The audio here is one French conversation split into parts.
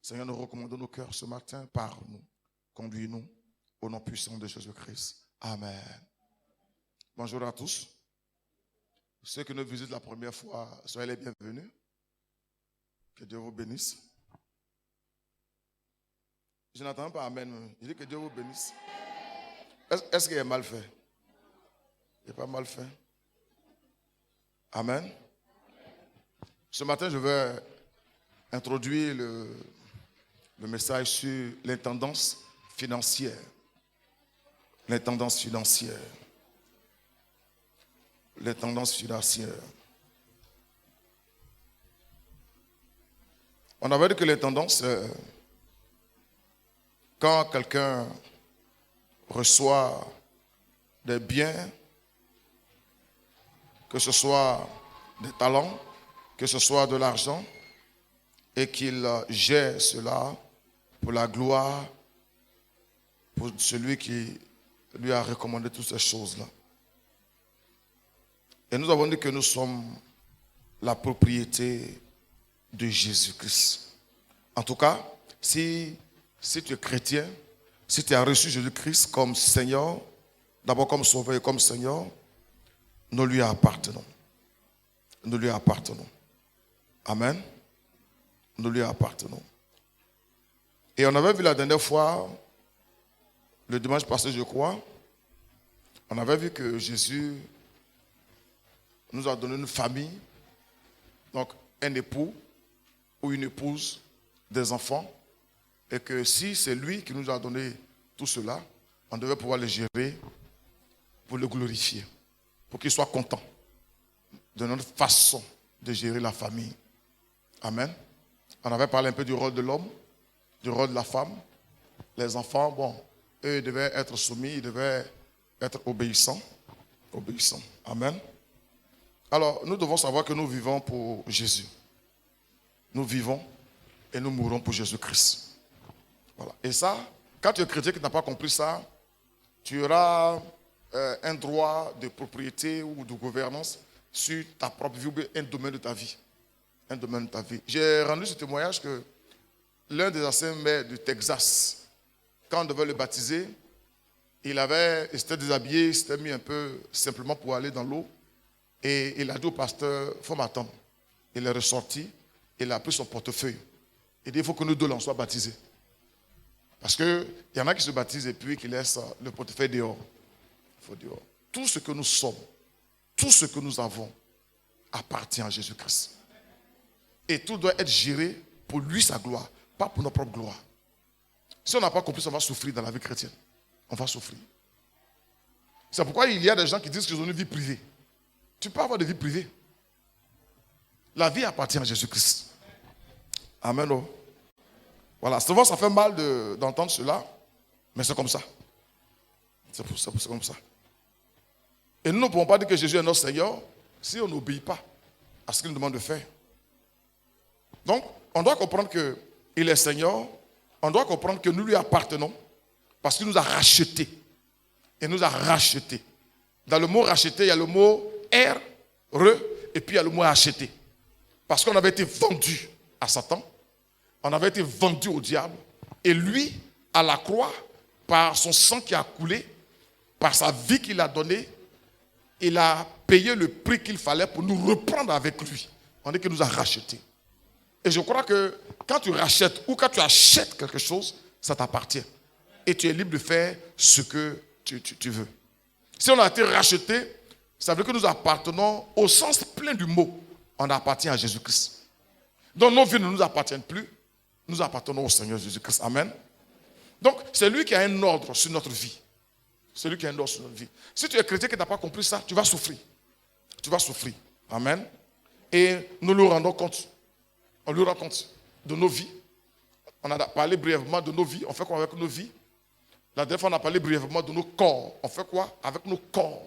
Seigneur, nous recommandons nos cœurs ce matin. Parle-nous, conduis-nous au nom puissant de Jésus-Christ. Amen. Bonjour à tous. Ceux qui nous visitent la première fois, soyez les bienvenus. Que Dieu vous bénisse. Je n'entends pas amen. Je dis que Dieu vous bénisse. Est-ce qu'il est mal fait? Il n'est pas mal fait. Amen. Ce matin, je vais introduire le message sur l'intendance financière. L'intendance financière. L'intendance financière. On avait dit que l'intendance, quand quelqu'un reçoit des biens, que ce soit des talents, que ce soit de l'argent, et qu'il gère cela pour la gloire, pour celui qui lui a recommandé toutes ces choses-là. Et nous avons dit que nous sommes la propriété de Jésus-Christ. En tout cas, si tu es chrétien, si tu as reçu Jésus-Christ comme Seigneur, d'abord comme Sauveur et comme Seigneur, nous lui appartenons. Nous lui appartenons. Amen. Nous lui appartenons. Et on avait vu la dernière fois, le dimanche passé, je crois, on avait vu que Jésus nous a donné une famille, donc un époux ou une épouse, des enfants, et que si c'est lui qui nous a donné tout cela, on devait pouvoir le gérer pour le glorifier, pour qu'il soit content de notre façon de gérer la famille. Amen. On avait parlé un peu du rôle de l'homme, du rôle de la femme. Les enfants, bon, eux, ils devaient être soumis, ils devaient être obéissants. Obéissants. Amen. Alors, nous devons savoir que nous vivons pour Jésus. Nous vivons et nous mourrons pour Jésus-Christ. Voilà. Et ça, quand tu es chrétien qui n'a pas compris ça, tu auras un droit de propriété ou de gouvernance sur ta propre vie ou un domaine de ta vie. Un domaine de ta vie. J'ai rendu ce témoignage que l'un des anciens maires du Texas, quand on devait le baptiser, il s'était déshabillé, il s'était mis un peu simplement pour aller dans l'eau. Et il a dit au pasteur, il faut m'attendre. Il est ressorti, il a pris son portefeuille. Il dit, il faut que nous deux l'on soit baptisés. Parce qu'il y en a qui se baptisent et puis qui laissent le portefeuille dehors. Il faut dehors. Tout ce que nous sommes, tout ce que nous avons, appartient à Jésus-Christ. Et tout doit être géré pour lui, sa gloire, pas pour notre propre gloire. Si on n'a pas compris ça, on va souffrir dans la vie chrétienne. On va souffrir. C'est pourquoi il y a des gens qui disent qu'ils ont une vie privée. Tu peux avoir de vie privée. La vie appartient à Jésus-Christ. Amen. Oh. Voilà, souvent ça fait mal d'entendre cela, mais c'est comme ça. C'est comme ça. Et nous ne pouvons pas dire que Jésus est notre Seigneur si on n'obéit pas à ce qu'il nous demande de faire. Donc, on doit comprendre qu'il est Seigneur, on doit comprendre que nous lui appartenons parce qu'il nous a rachetés. Il nous a rachetés. Dans le mot racheter, il y a le mot R, et puis il y a le mot acheter. Parce qu'on avait été vendu à Satan, on avait été vendu au diable, et lui, à la croix, par son sang qui a coulé, par sa vie qu'il a donnée, il a payé le prix qu'il fallait pour nous reprendre avec lui. On dit qu'il nous a rachetés. Et je crois que quand tu rachètes ou quand tu achètes quelque chose, ça t'appartient. Et tu es libre de faire ce que tu veux. Si on a été racheté, ça veut dire que nous appartenons au sens plein du mot. On appartient à Jésus-Christ. Donc nos vies ne nous appartiennent plus. Nous appartenons au Seigneur Jésus-Christ. Amen. Donc c'est lui qui a un ordre sur notre vie. C'est lui qui a un ordre sur notre vie. Si tu es chrétien et que tu n'as pas compris ça, tu vas souffrir. Tu vas souffrir. Amen. Et nous lui rendons compte. On lui rend compte de nos vies. On a parlé brièvement de nos vies. On fait quoi avec nos vies? La dernière fois, on a parlé brièvement de nos corps. On fait quoi avec nos corps?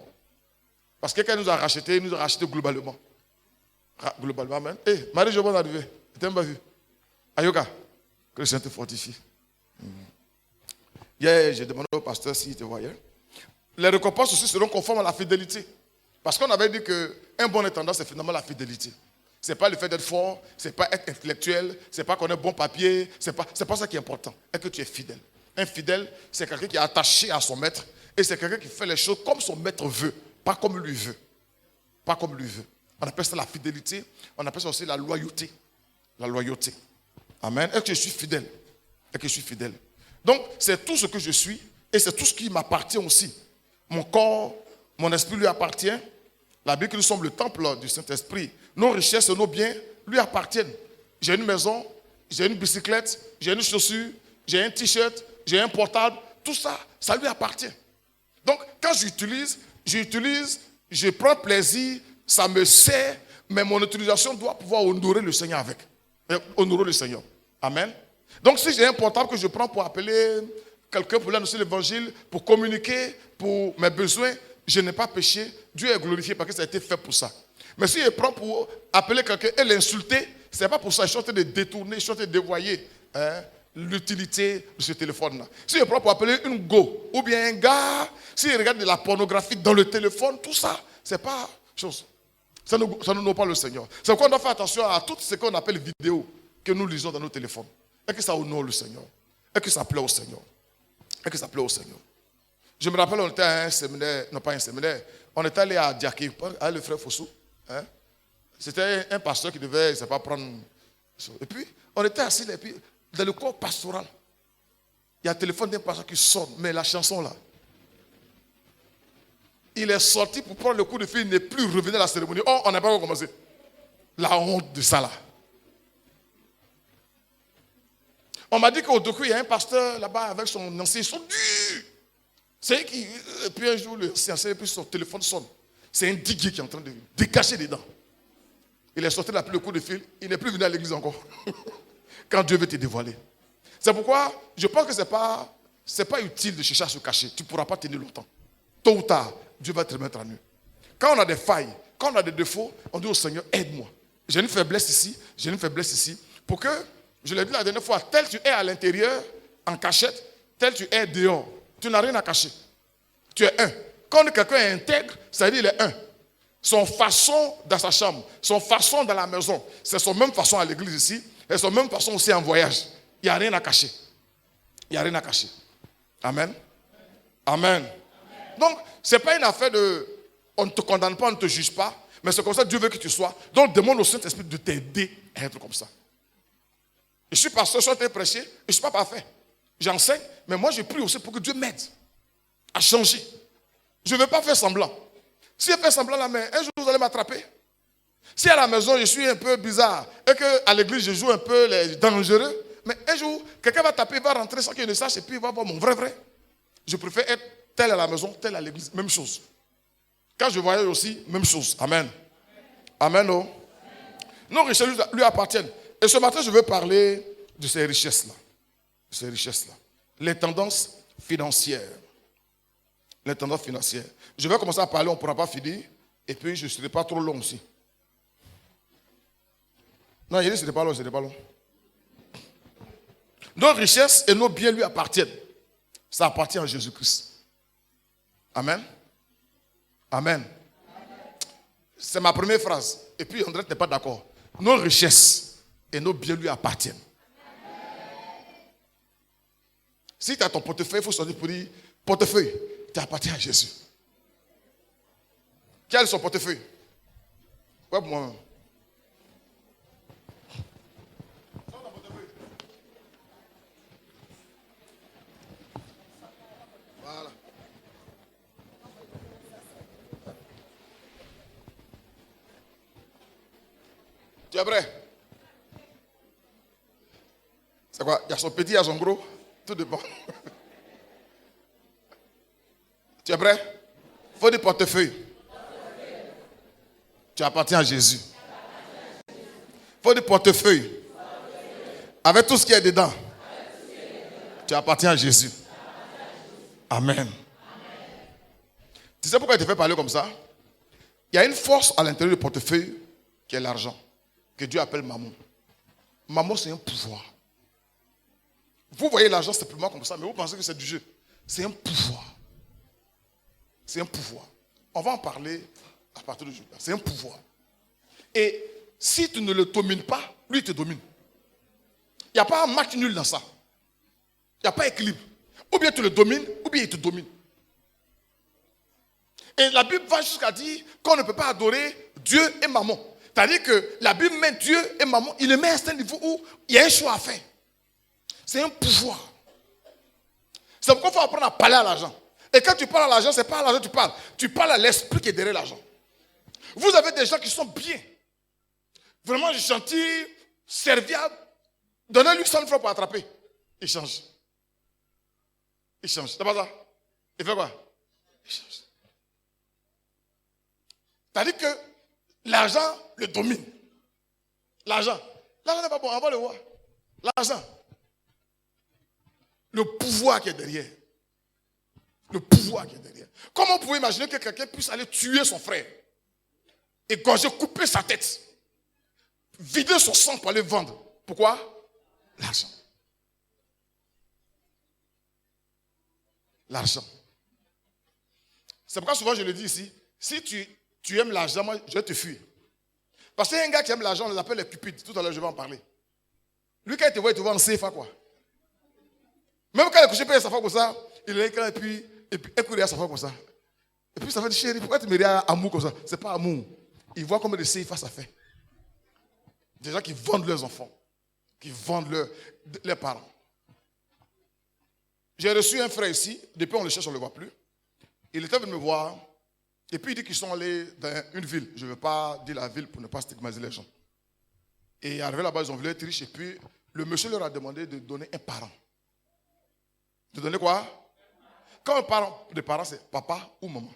Parce que quelqu'un nous a racheté, il nous a racheté globalement. Globalement, amen. Hé, Marie, je vais arriver. Tu t'aimes pas vu? Ayoka, que le Seigneur te fortifie. Hier, j'ai demandé au pasteur s'il te voyait. Les récompenses aussi seront conformes à la fidélité. Parce qu'on avait dit qu'un bon intendant, c'est finalement la fidélité. Ce n'est pas le fait d'être fort, ce n'est pas être intellectuel, ce n'est pas connaître bon papier, ce n'est pas ça qui est important. Est que tu es fidèle. Un fidèle, c'est quelqu'un qui est attaché à son maître et c'est quelqu'un qui fait les choses comme son maître veut, pas comme lui veut. Pas comme lui veut. On appelle ça la fidélité, on appelle ça aussi la loyauté. La loyauté. Amen. Est-ce que je suis fidèle? Est-ce que je suis fidèle? Donc, c'est tout ce que je suis et c'est tout ce qui m'appartient aussi. Mon corps, mon esprit lui appartient. La Bible dit que nous sommes le temple du Saint-Esprit. Nos richesses et nos biens lui appartiennent. J'ai une maison, j'ai une bicyclette, j'ai une chaussure, j'ai un t-shirt, j'ai un portable. Tout ça, ça lui appartient. Donc, quand j'utilise, je prends plaisir, ça me sert, mais mon utilisation doit pouvoir honorer le Seigneur avec. Honorer le Seigneur. Amen. Donc, si j'ai un portable que je prends pour appeler quelqu'un pour lui annoncer l'évangile, pour communiquer, pour mes besoins, je n'ai pas péché. Dieu est glorifié parce que ça a été fait pour ça. Mais si je prends pour appeler quelqu'un et l'insulter, ce n'est pas pour ça. Je suis en train de détourner, je suis en train de dévoyer l'utilité de ce téléphone-là. Si je prends pour appeler une go ou bien un gars, s'il regarde de la pornographie dans le téléphone, tout ça, ce n'est pas chose. Ça n'honore pas le Seigneur. C'est pourquoi on doit faire attention à tout ce qu'on appelle vidéos que nous lisons dans nos téléphones. Est-ce que ça honore le Seigneur? Est-ce que ça plaît au Seigneur? Est-ce que ça plaît au Seigneur? Je me rappelle, on était à un séminaire, non pas un séminaire, on était allé à Diaké, avec le frère Fossou. Hein? C'était un pasteur qui devait, je ne sais pas, prendre. Et puis, on était assis là, et puis, dans le corps pastoral, il y a le téléphone d'un pasteur qui sonne, mais la chanson là, il est sorti pour prendre le coup de fil, il n'est plus revenu à la cérémonie. Oh, on n'a pas encore commencé. La honte de ça là. On m'a dit qu'au Doku, il y a un pasteur là-bas avec son ancien, ils sont durs. C'est qui, et puis un jour, le ancien, puis son téléphone sonne. C'est un diguier qui est en train de décacher les dents. Il est sorti, il a pris le coup de fil, il n'est plus venu à l'église encore. Quand Dieu veut te dévoiler. C'est pourquoi je pense que ce n'est pas utile de chercher à se cacher. Tu ne pourras pas tenir longtemps. Tôt ou tard, Dieu va te remettre à nu. Quand on a des failles, quand on a des défauts, on dit au Seigneur, aide-moi. J'ai une faiblesse ici, pour que, je l'ai dit la dernière fois, tel tu es à l'intérieur, en cachette, tel tu es dehors. Tu n'as rien à cacher. Tu es un. Quand quelqu'un est intègre, ça veut dire qu'il est un. Son façon dans sa chambre, son façon dans la maison, c'est son même façon à l'église ici, et son même façon aussi en voyage. Il n'y a rien à cacher. Il n'y a rien à cacher. Amen. Amen. Donc, ce n'est pas une affaire de... On ne te condamne pas, on ne te juge pas, mais c'est comme ça que Dieu veut que tu sois. Donc, demande au Saint-Esprit de t'aider à être comme ça. Je suis pasteur, je suis en train de prêcher, et je ne suis pas parfait. J'enseigne, mais moi je prie aussi pour que Dieu m'aide à changer. Je ne veux pas faire semblant. Si je fais semblant là, mais un jour vous allez m'attraper. Si à la maison je suis un peu bizarre et qu'à l'église je joue un peu les dangereux, mais un jour quelqu'un va taper, il va rentrer sans qu'il ne sache et puis il va voir mon vrai. Je préfère être tel à la maison, tel à l'église, même chose. Quand je voyage aussi, même chose. Amen. Amen. Oh. Nos richesses lui appartiennent. Et ce matin je veux parler de ces richesses-là. Ces richesses-là. Les tendances financières. Les tendances financières. Je vais commencer à parler, on ne pourra pas finir. Et puis, je ne serai pas trop long aussi. Non, il dit que ce n'est pas long, ce n'est pas long. Nos richesses et nos biens lui appartiennent. Ça appartient à Jésus-Christ. Amen. Amen. C'est ma première phrase. Et puis, André n'est pas d'accord. Nos richesses et nos biens lui appartiennent. Si tu as ton portefeuille, il faut sortir pour dire, portefeuille, tu appartiens à Jésus. Quel est son portefeuille? Ouais, pour moi-même. Voilà. Tu es prêt? C'est quoi? Il y a son petit, il y a son gros. Tout dépend. Tu es prêt? Il faut des portefeuilles. Tu appartiens à Jésus. Il faut des portefeuilles. Avec tout ce qui est dedans. Tu appartiens à Jésus. Amen. Tu sais pourquoi il te fait parler comme ça? Il y a une force à l'intérieur du portefeuille qui est l'argent. Que Dieu appelle mammon. Mammon, c'est un pouvoir. Vous voyez l'argent simplement comme ça, mais vous pensez que c'est du jeu. C'est un pouvoir. C'est un pouvoir. On va en parler à partir de aujourd'hui. C'est un pouvoir. Et Si tu ne le domines pas, lui il te domine. Il n'y a pas un match nul dans ça. Il n'y a pas équilibre. Ou bien tu le domines, ou bien il te domine. Et la Bible va jusqu'à dire qu'on ne peut pas adorer Dieu et Mammon. C'est-à-dire que la Bible met Dieu et Mammon, il le met à un niveau où il y a un choix à faire. C'est un pouvoir. C'est pourquoi il faut apprendre à parler à l'argent. Et quand tu parles à l'argent, ce n'est pas à l'argent que tu parles. Tu parles à l'esprit qui est derrière l'argent. Vous avez des gens qui sont bien. Vraiment gentils, serviables. Donnez-lui 100 francs pour attraper. Il change. Il change. C'est pas ça? Il fait quoi? Il change. C'est-à-dire que l'argent le domine. L'argent. L'argent n'est pas bon, on va le voir. L'argent. Le pouvoir qui est derrière. Le pouvoir qui est derrière. Comment vous pouvez imaginer que quelqu'un puisse aller tuer son frère, égorger, couper sa tête, vider son sang pour aller vendre? Pourquoi? L'argent. L'argent. C'est pourquoi souvent je le dis ici, si tu aimes l'argent, moi je vais te fuir. Parce qu'il y a un gars qui aime l'argent, on les appelle les cupides. Tout à l'heure je vais en parler. Lui quand il te voit en CFA quoi. Même quand il est couché, paye sa femme comme ça, il est écran et puis écoute à sa femme comme ça. Et puis ça fait chérie, pourquoi tu me dis amour comme ça? C'est pas amour. Il voit combien de CFA ça fait. Des gens qui vendent leurs enfants, qui vendent leurs parents. J'ai reçu un frère ici, depuis on le cherche, on ne le voit plus. Il était venu me voir, et puis il dit qu'ils sont allés dans une ville. Je ne veux pas dire la ville pour ne pas stigmatiser les gens. Et arrivé là-bas, ils ont voulu être riches, et puis le monsieur leur a demandé de donner un parent. De donner quoi? Quand on parle de parents, c'est papa ou maman.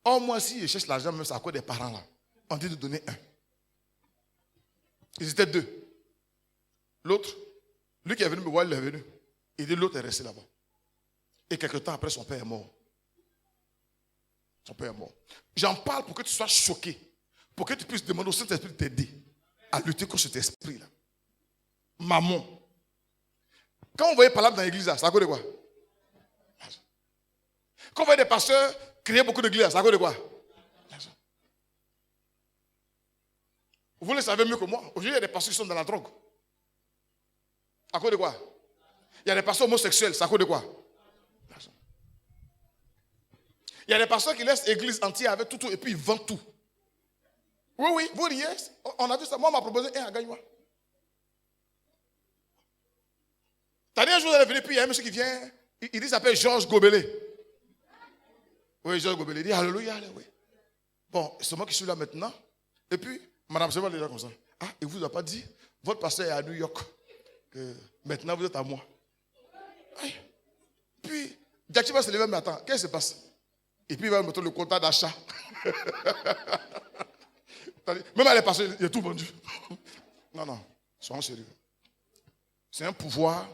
Or, moi, si je cherche l'argent, même c'est à cause des parents là. On dit de donner un. Ils étaient deux. L'autre, lui qui est venu me voir, il est venu. Il dit l'autre est resté là-bas. Et quelque temps après, son père est mort. Son père est mort. J'en parle pour que tu sois choqué. Pour que tu puisses demander au Saint-Esprit de t'aider à lutter contre cet esprit-là. Maman. Quand on voyait parler dans l'église, ça a cause de quoi? Quand on voyait des pasteurs créer beaucoup d'églises, ça a cause de quoi? Vous le savez mieux que moi. Aujourd'hui, il y a des pasteurs qui sont dans la drogue. À cause de quoi? Il y a des pasteurs homosexuels, c'est à cause de quoi? Il y a des pasteurs qui laissent l'église entière avec tout et puis ils vendent tout. Oui, vous riez. On a vu ça. Moi, on m'a proposé un à Gaïwa. T'as dit un jour, vous allez venir, puis il y a un monsieur qui vient, il dit, il s'appelle Georges Gobelé. Oui, Georges Gobelé. Il dit, alléluia, oui. Bon, c'est moi qui suis là maintenant. Et puis, madame, c'est moi déjà comme ça. Ah, il ne vous a pas dit, votre pasteur est à New York. Que maintenant, vous êtes à moi. Aïe. Puis, Jackie va se lever, mais attends, qu'est-ce qui se passe? Et puis, il va me mettre le compte d'achat. Même à les pasteurs, il a tout vendu. Non, soyons sérieux. C'est un pouvoir.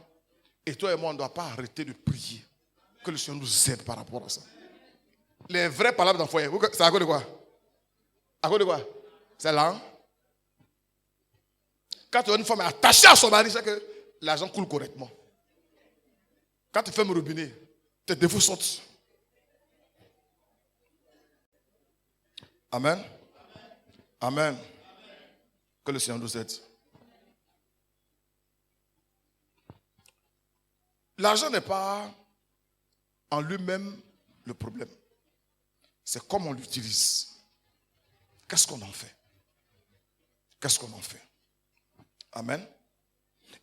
Et toi et moi, on ne doit pas arrêter de prier. Que le Seigneur nous aide par rapport à ça. Les vraies palabres dans le foyer, c'est à cause de quoi? À cause de quoi? C'est là. Hein? Quand tu as une femme attachée à son mari, c'est que l'argent coule correctement. Quand tu fermes le robinet, tes défauts sortent. Amen. Amen. Que le Seigneur nous aide. L'argent n'est pas en lui-même le problème. C'est comment on l'utilise. Qu'est-ce qu'on en fait? Qu'est-ce qu'on en fait? Amen.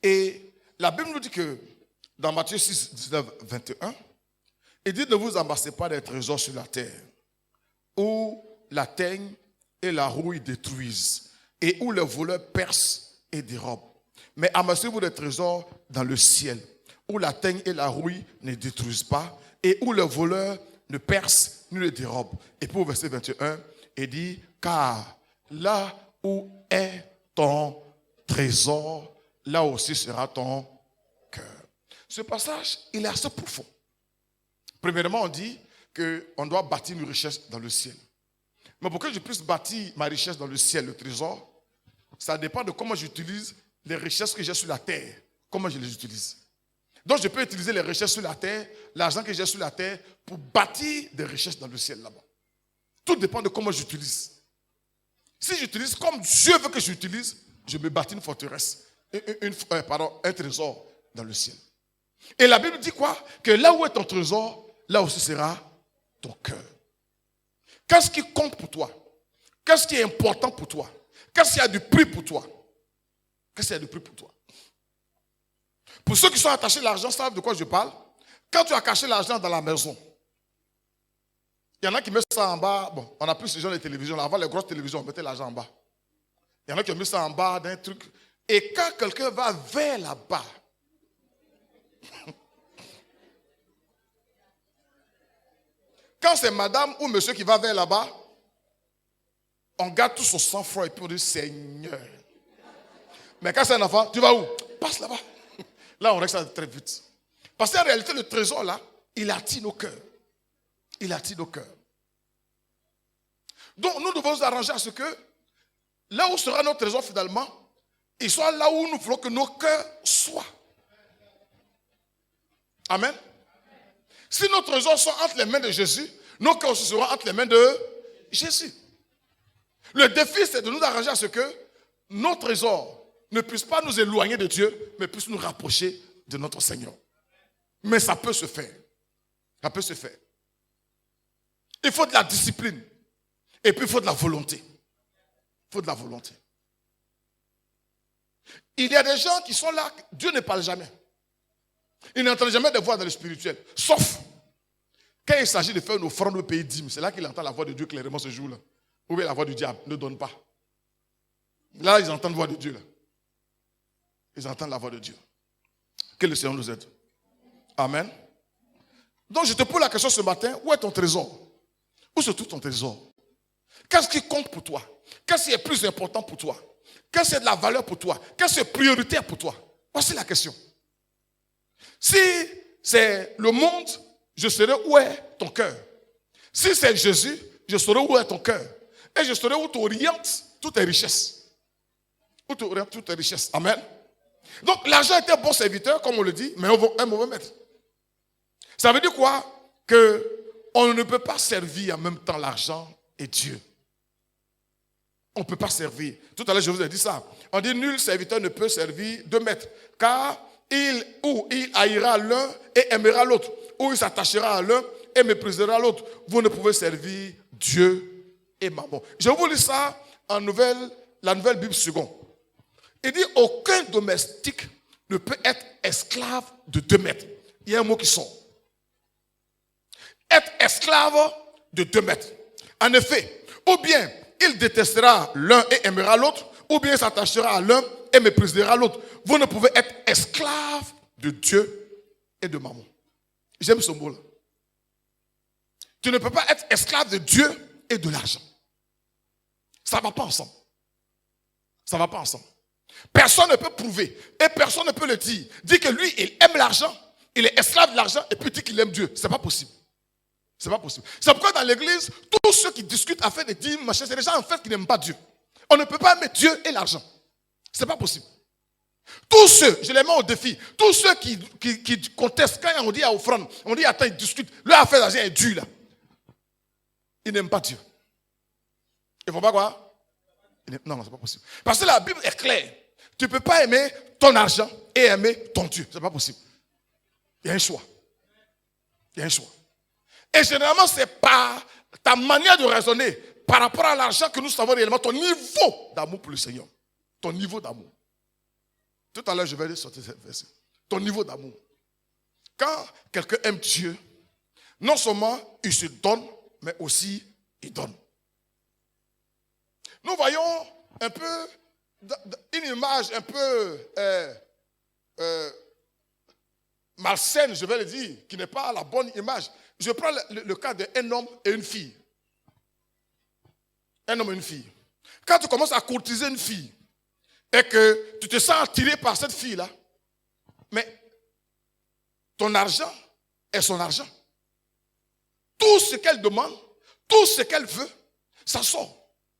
Et la Bible nous dit que dans Matthieu 6, 19, 21, il dit ne vous amassez pas des trésors sur la terre, où la teigne et la rouille détruisent, et où les voleurs percent et dérobent. Mais amassez-vous des trésors dans le ciel, où la teigne et la rouille ne détruisent pas, et où les voleurs ne percent ni ne dérobent. Et puis au verset 21, il dit, car là où est ton trésor, là aussi sera ton cœur. Ce passage, il est assez profond. Premièrement, on dit qu'on doit bâtir une richesse dans le ciel. Mais pour que je puisse bâtir ma richesse dans le ciel, le trésor, ça dépend de comment j'utilise les richesses que j'ai sur la terre, comment je les utilise. Donc je peux utiliser les richesses sur la terre, l'argent que j'ai sur la terre, pour bâtir des richesses dans le ciel là-bas. Tout dépend de comment j'utilise. Si j'utilise comme Dieu veut que j'utilise, je me bâtis une forteresse, un trésor dans le ciel. Et la Bible dit quoi? Que là où est ton trésor, là aussi sera ton cœur. Qu'est-ce qui compte pour toi? Qu'est-ce qui est important pour toi? Qu'est-ce qui a du prix pour toi? Qu'est-ce qui a du prix pour toi? Pour ceux qui sont attachés à l'argent, savent de quoi je parle? Quand tu as caché l'argent dans la maison, il y en a qui mettent ça en bas. Bon, on a plus ce genre de télévision. Là. Avant les grosses télévisions, on mettait l'argent en bas. Il y en a qui ont mis ça en bas d'un truc. Et quand quelqu'un va vers là-bas, quand c'est madame ou monsieur qui va vers là-bas, on garde tout son sang-froid et puis on dit Seigneur. Mais quand c'est un enfant, tu vas où? Passe là-bas. Là, on règle ça très vite. Parce qu'en réalité, le trésor là, il attire nos cœurs. Il attire nos cœurs. Donc, nous devons nous arranger à ce que là où sera notre trésor finalement, il soit là où nous voulons que nos cœurs soient. Amen. Si nos trésors sont entre les mains de Jésus, nos cœurs seront entre les mains de Jésus. Le défi, c'est de nous arranger à ce que nos trésors ne puissent pas nous éloigner de Dieu, mais puissent nous rapprocher de notre Seigneur. Mais ça peut se faire. Ça peut se faire. Il faut de la discipline. Et puis il faut de la volonté. Il faut de la volonté. Il y a des gens qui sont là, Dieu ne parle jamais. Il n'entend jamais de voix dans le spirituel. Sauf quand il s'agit de faire une offrande au pays dîme. C'est là qu'il entend la voix de Dieu clairement ce jour-là. Ou bien la voix du diable, ne donne pas. Là, ils entendent la voix de Dieu. Là. Ils entendent la voix de Dieu. Que le Seigneur nous aide. Amen. Donc je te pose la question ce matin, où est ton trésor? Où se trouve ton trésor? Qu'est-ce qui compte pour toi? Qu'est-ce qui est plus important pour toi? Qu'est-ce qui est de la valeur pour toi? Qu'est-ce qui est prioritaire pour toi? Voici la question. Si c'est le monde, je saurai où est ton cœur. Si c'est Jésus, je saurai où est ton cœur. Et je saurai où tu orientes toutes tes richesses. Où tu orientes toutes tes richesses. Amen. Donc l'argent est un bon serviteur, comme on le dit, mais un mauvais maître. Ça veut dire quoi? Qu'on ne peut pas servir en même temps l'argent et Dieu. On ne peut pas servir. Tout à l'heure, je vous ai dit ça. On dit nul serviteur ne peut servir deux maîtres. Car il haïra l'un et aimera l'autre. Ou il s'attachera à l'un et méprisera l'autre. Vous ne pouvez servir Dieu et Mammon. Je vous lis ça en la nouvelle Bible seconde. Il dit aucun domestique ne peut être esclave de deux maîtres. Il y a un mot qui sort. Être esclave de deux maîtres. En effet, ou bien il détestera l'un et aimera l'autre, ou bien il s'attachera à l'un et méprisera l'autre. Vous ne pouvez être esclave de Dieu et de Mammon. J'aime ce mot-là. Tu ne peux pas être esclave de Dieu et de l'argent. Ça ne va pas ensemble. Ça ne va pas ensemble. Personne ne peut prouver et personne ne peut le dire. Dire que lui, il aime l'argent, il est esclave de l'argent et puis dit qu'il aime Dieu. Ce n'est pas possible. C'est pas possible. C'est pourquoi dans l'église, tous ceux qui discutent afin de dire machin, c'est des gens en fait qui n'aiment pas Dieu. On ne peut pas aimer Dieu et l'argent. C'est pas possible. Tous ceux, je les mets au défi, tous ceux qui contestent, quand on dit à offrande, on dit attends, ils discutent, leur affaire d'argent est dure là. Ils n'aiment pas Dieu. Ils ne font pas quoi? Non, c'est pas possible. Parce que la Bible est claire. Tu ne peux pas aimer ton argent et aimer ton Dieu. C'est pas possible. Il y a un choix. Il y a un choix. Et généralement, ce n'est pas ta manière de raisonner par rapport à l'argent que nous savons réellement, ton niveau d'amour pour le Seigneur. Ton niveau d'amour. Tout à l'heure, je vais sortir cette verset. Ton niveau d'amour. Quand quelqu'un aime Dieu, non seulement il se donne, mais aussi il donne. Nous voyons un peu une image un peu malsaine, je vais le dire, qui n'est pas la bonne image. Je prends le cas d'un homme et une fille. Un homme et une fille. Quand tu commences à courtiser une fille et que tu te sens attiré par cette fille-là, mais ton argent est son argent. Tout ce qu'elle demande, tout ce qu'elle veut, ça sort.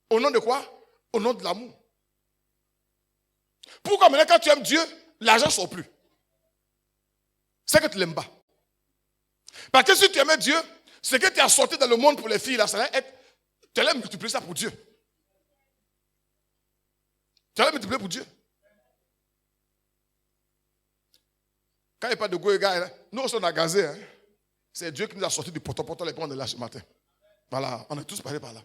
Au nom de quoi? Au nom de l'amour. Pourquoi maintenant quand tu aimes Dieu, l'argent ne sort plus? C'est que tu ne l'aimes pas. Parce que si tu aimais Dieu, ce que tu as sorti dans le monde pour les filles, là, ça va être, tu allais multiplier ça pour Dieu. Tu vas multiplier pour Dieu. Quand il n'y a pas de go et gars, nous on a gazé. Hein. C'est Dieu qui nous a sortis du poteau les prendre là ce matin. Voilà, on est tous passés par là.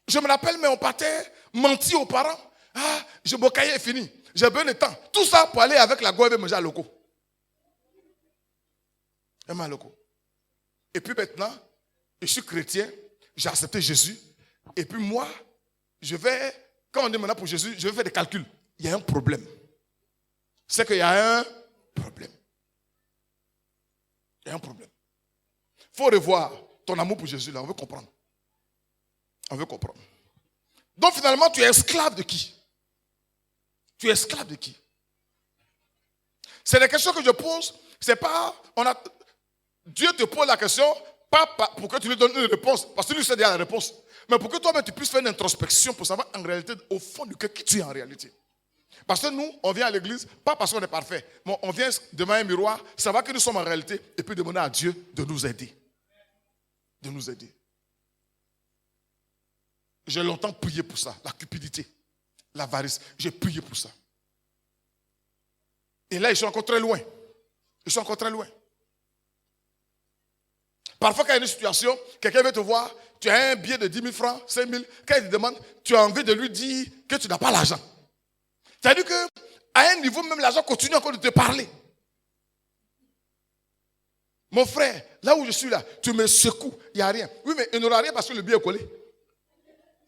Je me rappelle, mais on partait mentir aux parents. Ah, mon cahier est fini. J'ai besoin de temps. Tout ça pour aller avec la go et manger à loco. Et puis maintenant, je suis chrétien, j'ai accepté Jésus. Et puis moi, quand on est maintenant pour Jésus, je vais faire des calculs. Il y a un problème. C'est qu'il y a un problème. Il y a un problème. Il faut revoir ton amour pour Jésus là, on veut comprendre. On veut comprendre. Donc finalement, tu es esclave de qui? Tu es esclave de qui? C'est la question que je pose. C'est pas, Dieu te pose la question, pas pour que tu lui donnes une réponse, parce que lui sait déjà la réponse, mais pour que toi-même tu puisses faire une introspection pour savoir en réalité, au fond du cœur, qui tu es en réalité. Parce que nous, on vient à l'église, pas parce qu'on est parfait, mais on vient devant un miroir, savoir que nous sommes en réalité, et puis demander à Dieu de nous aider. De nous aider. J'ai longtemps prié pour ça, la cupidité, l'avarice. J'ai prié pour ça. Et là, ils sont encore très loin. Ils sont encore très loin. Parfois, quand il y a une situation, quelqu'un veut te voir, tu as un billet de 10 000 francs, 5 000, quand il te demande, tu as envie de lui dire que tu n'as pas l'argent. C'est-à-dire qu'à un niveau, même l'argent continue encore de te parler. Mon frère, là où je suis là, tu me secoues, il n'y a rien. Oui, mais il n'y aura rien parce que le billet est collé.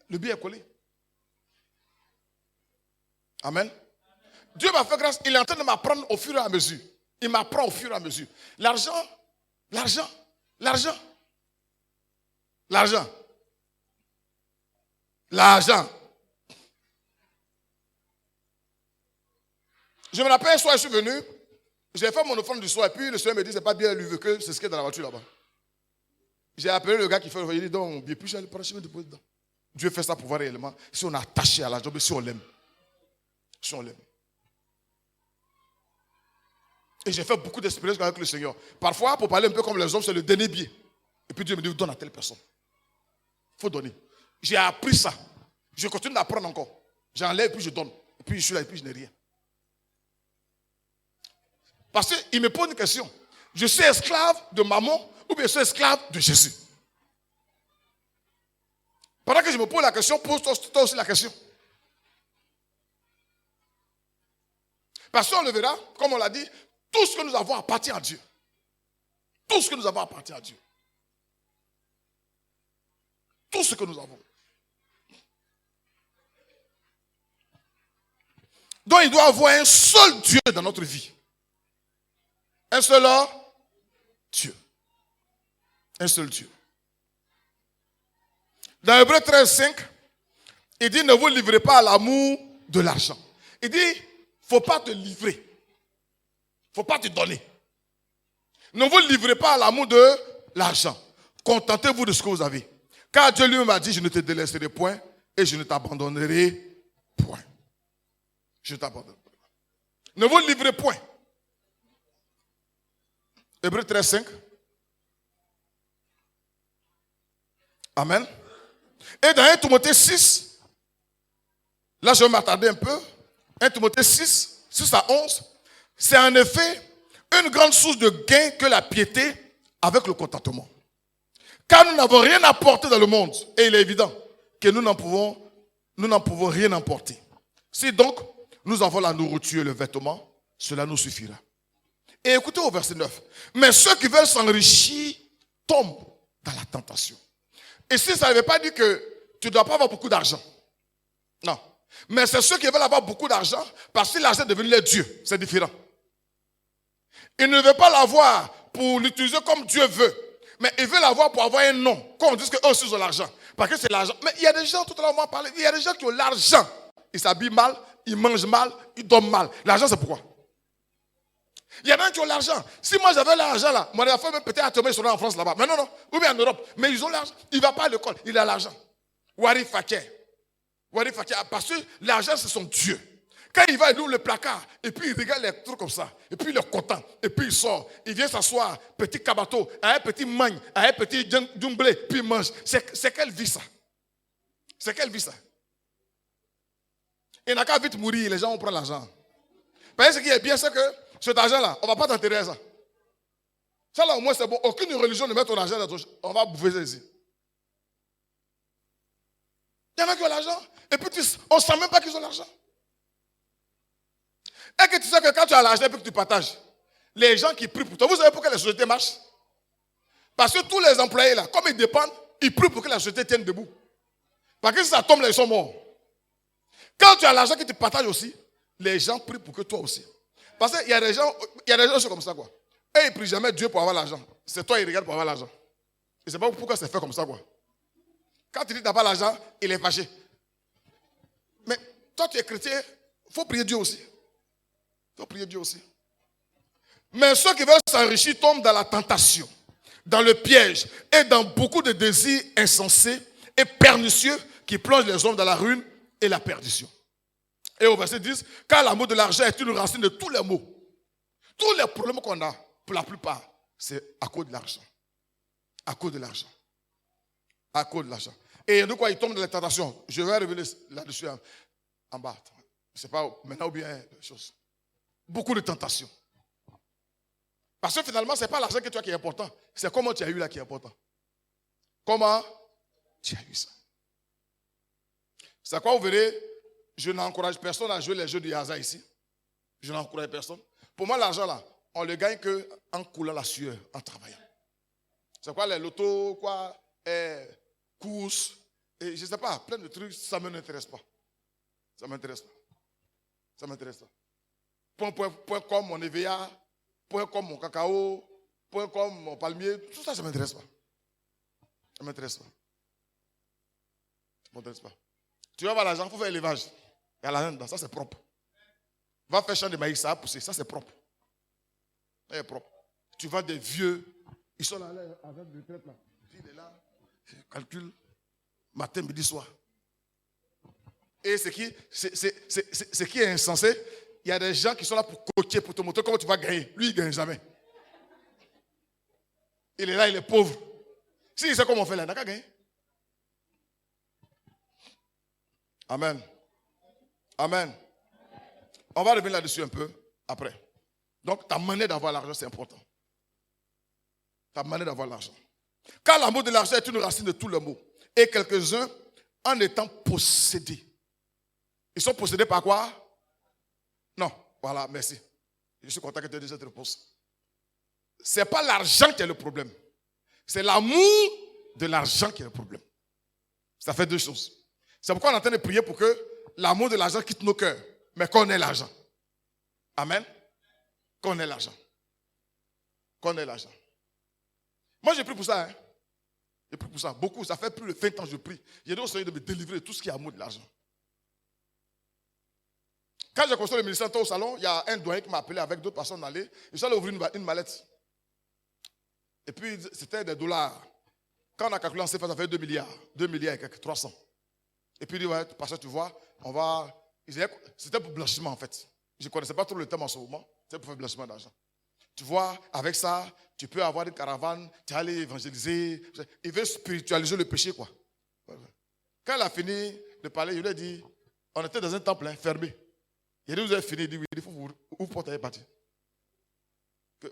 Le billet est collé. Amen. Dieu m'a fait grâce, il est en train de m'apprendre au fur et à mesure. Il m'apprend au fur et à mesure. L'argent. Je me rappelle un soir, je suis venu, j'ai fait mon offrande du soir, et puis le Seigneur me dit, c'est pas bien, lui veut que c'est ce qu'il y a dans la voiture là-bas. J'ai appelé le gars qui fait le il dit, donc, bien plus, je vais aller prendre le chemin de poser dedans. Dieu fait ça pour voir réellement si on est attaché à l'argent, mais si on l'aime. Si on l'aime. Et j'ai fait beaucoup d'expériences avec le Seigneur. Parfois, pour parler un peu comme les hommes, c'est le dernier billet. Et puis Dieu me dit, donne à telle personne. Il faut donner. J'ai appris ça. Je continue d'apprendre encore. J'enlève et puis je donne. Et puis je suis là et puis je n'ai rien. Parce qu'il me pose une question. Je suis esclave de maman ou bien je suis esclave de Jésus? Pendant que je me pose la question, pose-toi aussi la question. Parce qu'on le verra, comme on l'a dit, tout ce que nous avons appartient à Dieu. Tout ce que nous avons appartient à Dieu. Tout ce que nous avons. Donc il doit y avoir un seul Dieu dans notre vie. Un seul Dieu. Un seul Dieu. Dans Hébreux 13, 5, il dit, ne vous livrez pas à l'amour de l'argent. Il dit, il ne faut pas te livrer. Il ne faut pas te donner. Ne vous livrez pas à l'amour de l'argent. Contentez-vous de ce que vous avez. Car Dieu lui m'a dit, je ne te délaisserai point et je ne t'abandonnerai point. Je ne t'abandonnerai point. Ne vous livrez point. Hébreux 13, 5. Amen. Et dans 1 Timothée 6, là je vais m'attarder un peu. 1 Timothée 6, 6 à 11. C'est en effet une grande source de gain que la piété avec le contentement. Car nous n'avons rien apporté dans le monde. Et il est évident que nous n'en pouvons rien emporter. Si donc nous avons la nourriture et le vêtement, cela nous suffira. Et écoutez au verset 9. Mais ceux qui veulent s'enrichir tombent dans la tentation. Et si ça ne veut pas dire que tu ne dois pas avoir beaucoup d'argent. Non. Mais c'est ceux qui veulent avoir beaucoup d'argent parce que l'argent est devenu leur Dieu. C'est différent. Ils ne veulent pas l'avoir pour l'utiliser comme Dieu veut. Mais ils veulent l'avoir pour avoir un nom. Quand on dit qu'eux aussi ont l'argent. Parce que c'est l'argent. Mais il y a des gens, tout à l'heure on m'a parlé, il y a des gens qui ont l'argent. Ils s'habillent mal, ils mangent mal, ils dorment mal. L'argent c'est pourquoi? Il y en a qui ont l'argent. Si moi j'avais l'argent là, mon enfant peut-être à tomber, ils seraient en France là-bas. Mais non, non. Ou bien en Europe. Mais ils ont l'argent. Il ne va pas à l'école. Il a l'argent. Wari Fakir. Parce que l'argent c'est son Dieu. Quand il va, il ouvre le placard. Et puis il regarde les trucs comme ça. Et puis il est content. Et puis il sort. Il vient s'asseoir. Petit kabato. Un petit magne. Un petit djumblé. Puis il mange. C'est quelle vie ça? C'est quelle vie ça? Il n'a qu'à vite mourir, les gens vont prendre l'argent. Parce que ce qui est bien, c'est que cet argent-là, on ne va pas t'enterrer ça. Ça là au moins c'est bon. Aucune religion ne met ton argent dans ton... On va bouffer ça ici. Il y en a qui ont l'argent. Et puis on ne sent même pas qu'ils ont l'argent. Et que tu sais que quand tu as l'argent et que tu partages, les gens qui prient pour toi, vous savez pourquoi les sociétés marchent? Parce que tous les employés là, comme ils dépendent, ils prient pour que la société tienne debout. Parce que si ça tombe là, ils sont morts. Quand tu as l'argent que tu partages aussi, les gens prient pour que toi aussi. Parce qu'il y a des gens qui sont comme ça quoi. Et ils ne prient jamais Dieu pour avoir l'argent. C'est toi, ils regardent pour avoir l'argent. Et c'est pas pourquoi c'est fait comme ça, quoi. Quand tu dis que tu n'as pas l'argent, il est fâché. Mais toi, tu es chrétien, il faut prier Dieu aussi. Il faut prier Dieu aussi. Mais ceux qui veulent s'enrichir tombent dans la tentation, dans le piège et dans beaucoup de désirs insensés et pernicieux qui plongent les hommes dans la ruine et la perdition. Et au verset 10, car l'amour de l'argent est une racine de tous les maux. Tous les problèmes qu'on a, pour la plupart, c'est à cause de l'argent. À cause de l'argent. À cause de l'argent. Et de quoi il tombe dans les tentations. Je vais revenir là-dessus en bas. Je ne sais pas maintenant ou bien les choses. Beaucoup de tentations. Parce que finalement, ce n'est pas l'argent que tu as qui est important. C'est comment tu as eu là qui est important. Comment tu as eu ça. C'est quoi vous verrez, je n'encourage personne à jouer les jeux du hasard ici. Je n'encourage personne. Pour moi, l'argent là, on ne le gagne qu'en coulant la sueur, en travaillant. C'est quoi les lotos, quoi, courses, et je ne sais pas, plein de trucs, ça ne m'intéresse pas. Ça ne m'intéresse pas. Ça ne m'intéresse pas. Point comme mon EVA, point comme mon cacao, point comme mon palmier, tout ça, ça ne m'intéresse pas. Ça ne m'intéresse pas. Ça ne m'intéresse pas. Tu vas avoir l'argent, il faut faire l'élevage. Il y a l'argent dedans, ça c'est propre. Va faire champ de maïs, ça a poussé, ça c'est propre. Ça est propre. Tu vois des vieux, ils sont là avec des retraites là. Il est là, il calcule, matin, midi, soir. Et ce qui est insensé, il y a des gens qui sont là pour coacher, pour te montrer comment tu vas gagner. Lui, il ne gagne jamais. Il est là, il est pauvre. Si il sait comment on fait là, il n'a qu'à gagner. Amen. Amen. On va revenir là-dessus un peu après. Donc, ta manière d'avoir l'argent, c'est important. Ta manière d'avoir l'argent. Car l'amour de l'argent est une racine de tous les maux. Et quelques-uns, en étant possédés. Ils sont possédés par quoi? Non. Voilà, merci. Je suis content que tu aies déjà cette réponse. Ce n'est pas l'argent qui est le problème. C'est l'amour de l'argent qui est le problème. Ça fait deux choses. C'est pourquoi on est en train de prier pour que l'amour de l'argent quitte nos cœurs. Mais qu'on ait l'argent. Amen. Qu'on ait l'argent. Qu'on ait l'argent. Moi, j'ai pris pour ça. J'ai pris pour ça. Beaucoup. Ça fait plus de 20 ans que je prie. J'ai dit au Seigneur de me délivrer de tout ce qui est amour de l'argent. Quand j'ai construit le ministère au salon, il y a un doyen qui m'a appelé avec d'autres personnes d'aller. Je suis allé ouvrir une mallette. Et puis, c'était des dollars. Quand on a calculé en CFA, ça fait 2 milliards. 2 milliards et quelques, 300. Et puis, il dit, ouais, parce que tu vois, on va... C'était pour blanchiment, en fait. Je ne connaissais pas trop le thème en ce moment. C'était pour faire blanchiment d'argent. Tu vois, avec ça, tu peux avoir une caravane, tu vas aller évangéliser. Il veut spiritualiser le péché, quoi. Quand il a fini de parler, je lui ai dit, on était dans un temple fermé. Il a dit, vous avez fini, il dit, oui, il faut vous ouvrir porte et partir.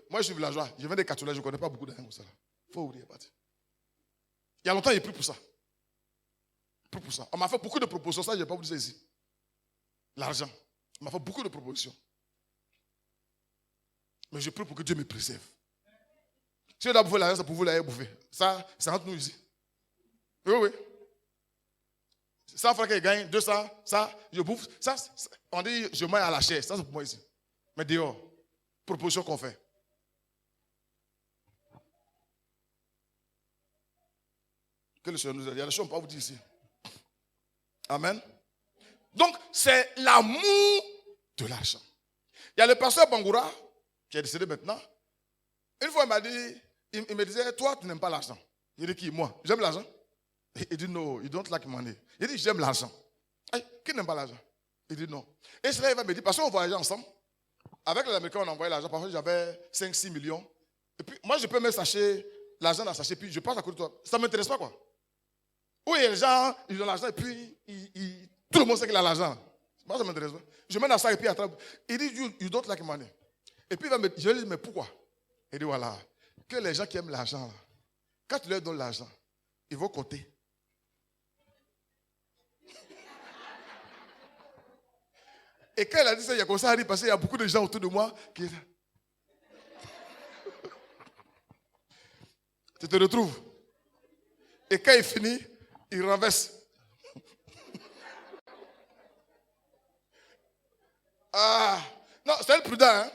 Moi, je suis villageois, je viens des catholiques, je ne connais pas beaucoup d'argent comme ça. Il faut ouvrir et partir. Il y a longtemps, il est pris pour ça. Pour ça. On m'a fait beaucoup de propositions, ça je n'ai pas vous dire ici. L'argent. On m'a fait beaucoup de propositions. Mais je prie pour que Dieu me préserve. Si on doit bouffer l'argent, c'est pour vous l'aller bouffer. Ça, c'est entre nous ici. Oui, oui. 100 francs qu'il gagne, 200, ça, je bouffe. Ça, on dit, je mange à la chair. Ça, c'est pour moi ici. Mais dehors, proposition qu'on fait. Que le Seigneur nous aide. Il y a des choses qu'on ne peut pas vous dire ici. Amen. Donc, c'est l'amour de l'argent. Il y a le pasteur Bangoura, qui est décédé maintenant. Une fois, il me disait, toi, tu n'aimes pas l'argent. Il dit, qui? Moi, j'aime l'argent. Il dit, no, you don't like money. Il dit, j'aime l'argent. Qui n'aime pas l'argent? Il dit, non. Et cela, il va me dire, parce qu'on voyageait ensemble. Avec les Américains, on envoyait l'argent. Parfois, j'avais 5-6 millions. Et puis, moi, je peux mettre l'argent dans le sachet, puis je passe à côté de toi. Ça ne m'intéresse pas, quoi. Où il y a les gens, ils ont l'argent et puis tout le monde sait qu'il a l'argent. Moi, ça m'intéresse pas. Je mène à ça et puis attrape. Il dit, you don't like money. Et puis je lui dis, mais pourquoi? Il dit, voilà, que les gens qui aiment l'argent, quand tu leur donnes l'argent, ils vont compter. Et quand elle a dit ça, il y a comme ça à rire parce qu'il y a beaucoup de gens autour de moi qui... Tu te retrouves. Et quand il finit, il renverse. Ah, non, c'est elle prudent, hein.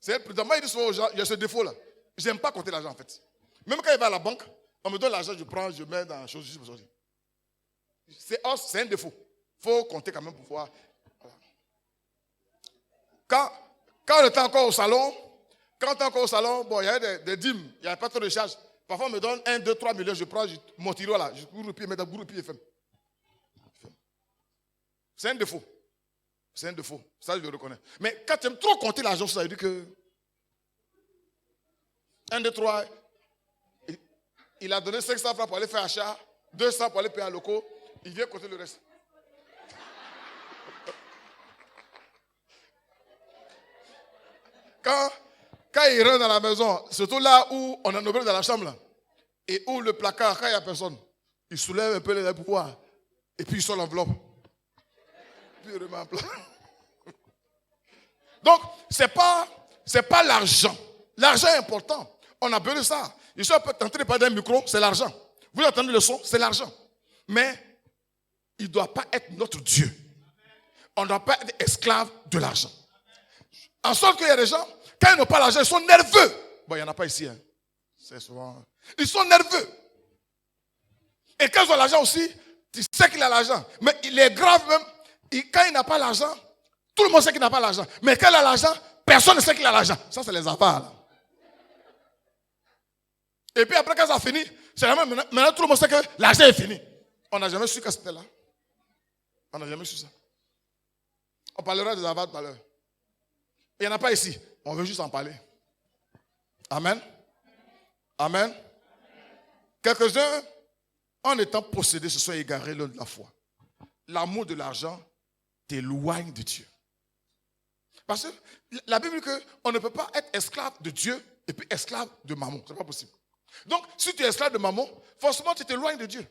C'est elle prudent. Moi, il dit souvent aux gens, il y a ce défaut-là. J'aime pas compter l'argent, en fait. Même quand il va à la banque, on me donne l'argent, je prends, je mets dans la chose. C'est un défaut. Il faut compter quand même pour pouvoir... Voilà. Quand on était encore au salon, bon, il y avait des dîmes, il n'y avait pas trop de charges. Parfois, on me donne 1, 2, 3 millions, je prends mon tiroir là, je cours le pied, mets dans le pied et ferme. C'est un défaut. C'est un défaut. Ça, je le reconnais. Mais quand tu aimes trop compter l'argent, ça veut dire que 1, 2, 3, il a donné 500 francs pour aller faire achat, 200 pour aller payer un loco, il vient compter le reste. Quand il rentre dans la maison, surtout là où on a nommé dans la chambre, là, et où le placard, quand il n'y a personne, il soulève un peu les pouvoirs, et puis il sort l'enveloppe. Puis il remet en place. Donc, ce n'est pas l'argent. L'argent est important. On a besoin de ça. Je suis tenté de parler d'un micro, c'est l'argent. Vous entendez le son, c'est l'argent. Mais il ne doit pas être notre Dieu. On ne doit pas être esclave de l'argent. En sorte qu'il y a des gens, quand ils n'ont pas l'argent, ils sont nerveux. Bon, il n'y en a pas ici. Hein. C'est souvent... Ils sont nerveux. Et quand ils ont l'argent aussi, tu sais qu'il a l'argent. Mais il est grave même. Quand il n'a pas l'argent, tout le monde sait qu'il n'a pas l'argent. Mais quand il a l'argent, personne ne sait qu'il a l'argent. Ça, c'est les avares. Et puis après, quand ça finit, c'est maintenant tout le monde sait que l'argent est fini. On n'a jamais su que c'était là. On n'a jamais su ça. On parlera des avares tout à l'heure. Il n'y en a pas ici. On veut juste en parler. Amen. Amen. Quelques-uns, en étant possédés, se sont égarés de la foi. L'amour de l'argent t'éloigne de Dieu. Parce que la Bible dit qu'on ne peut pas être esclave de Dieu et puis esclave de mammon. Ce n'est pas possible. Donc, si tu es esclave de mammon, forcément tu t'éloignes de Dieu.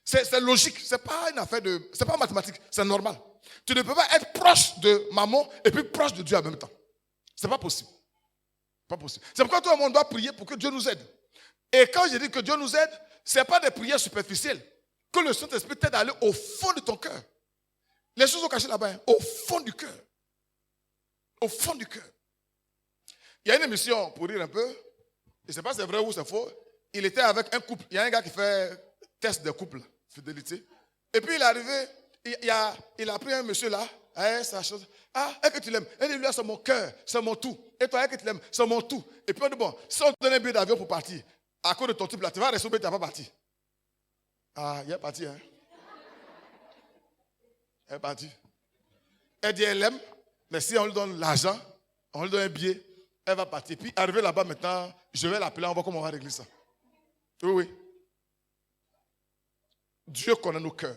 C'est logique. Ce n'est pas une affaire de... Ce n'est pas mathématique. C'est normal. Tu ne peux pas être proche de mammon et puis proche de Dieu en même temps. Ce n'est pas possible. Pas possible. C'est pourquoi tout le monde doit prier pour que Dieu nous aide. Et quand je dis que Dieu nous aide, ce n'est pas des prières superficielles. Que le Saint-Esprit t'aide à aller au fond de ton cœur. Les choses sont cachées là-bas, hein, au fond du cœur. Au fond du cœur. Il y a une émission, pour rire un peu, je ne sais pas si c'est vrai ou c'est faux, il était avec un couple. Il y a un gars qui fait test de couple, fidélité. Et puis il est arrivé, il a pris un monsieur là, sa chose. Ah, est-ce que tu l'aimes? Elle dit, lui, c'est mon cœur, c'est mon tout. Et toi, est-ce que tu l'aimes? C'est mon tout. Et puis on dit, bon, si on te donne un billet d'avion pour partir, à cause de ton type là, tu vas rester au billet, tu n'as pas parti. Ah, il est parti, hein. Elle est partie. Elle dit, elle aime, mais si on lui donne l'argent, on lui donne un billet, elle va partir. Puis arriver là-bas maintenant, je vais l'appeler, on va voir comment on va régler ça. Oui, oui. Dieu connaît nos cœurs.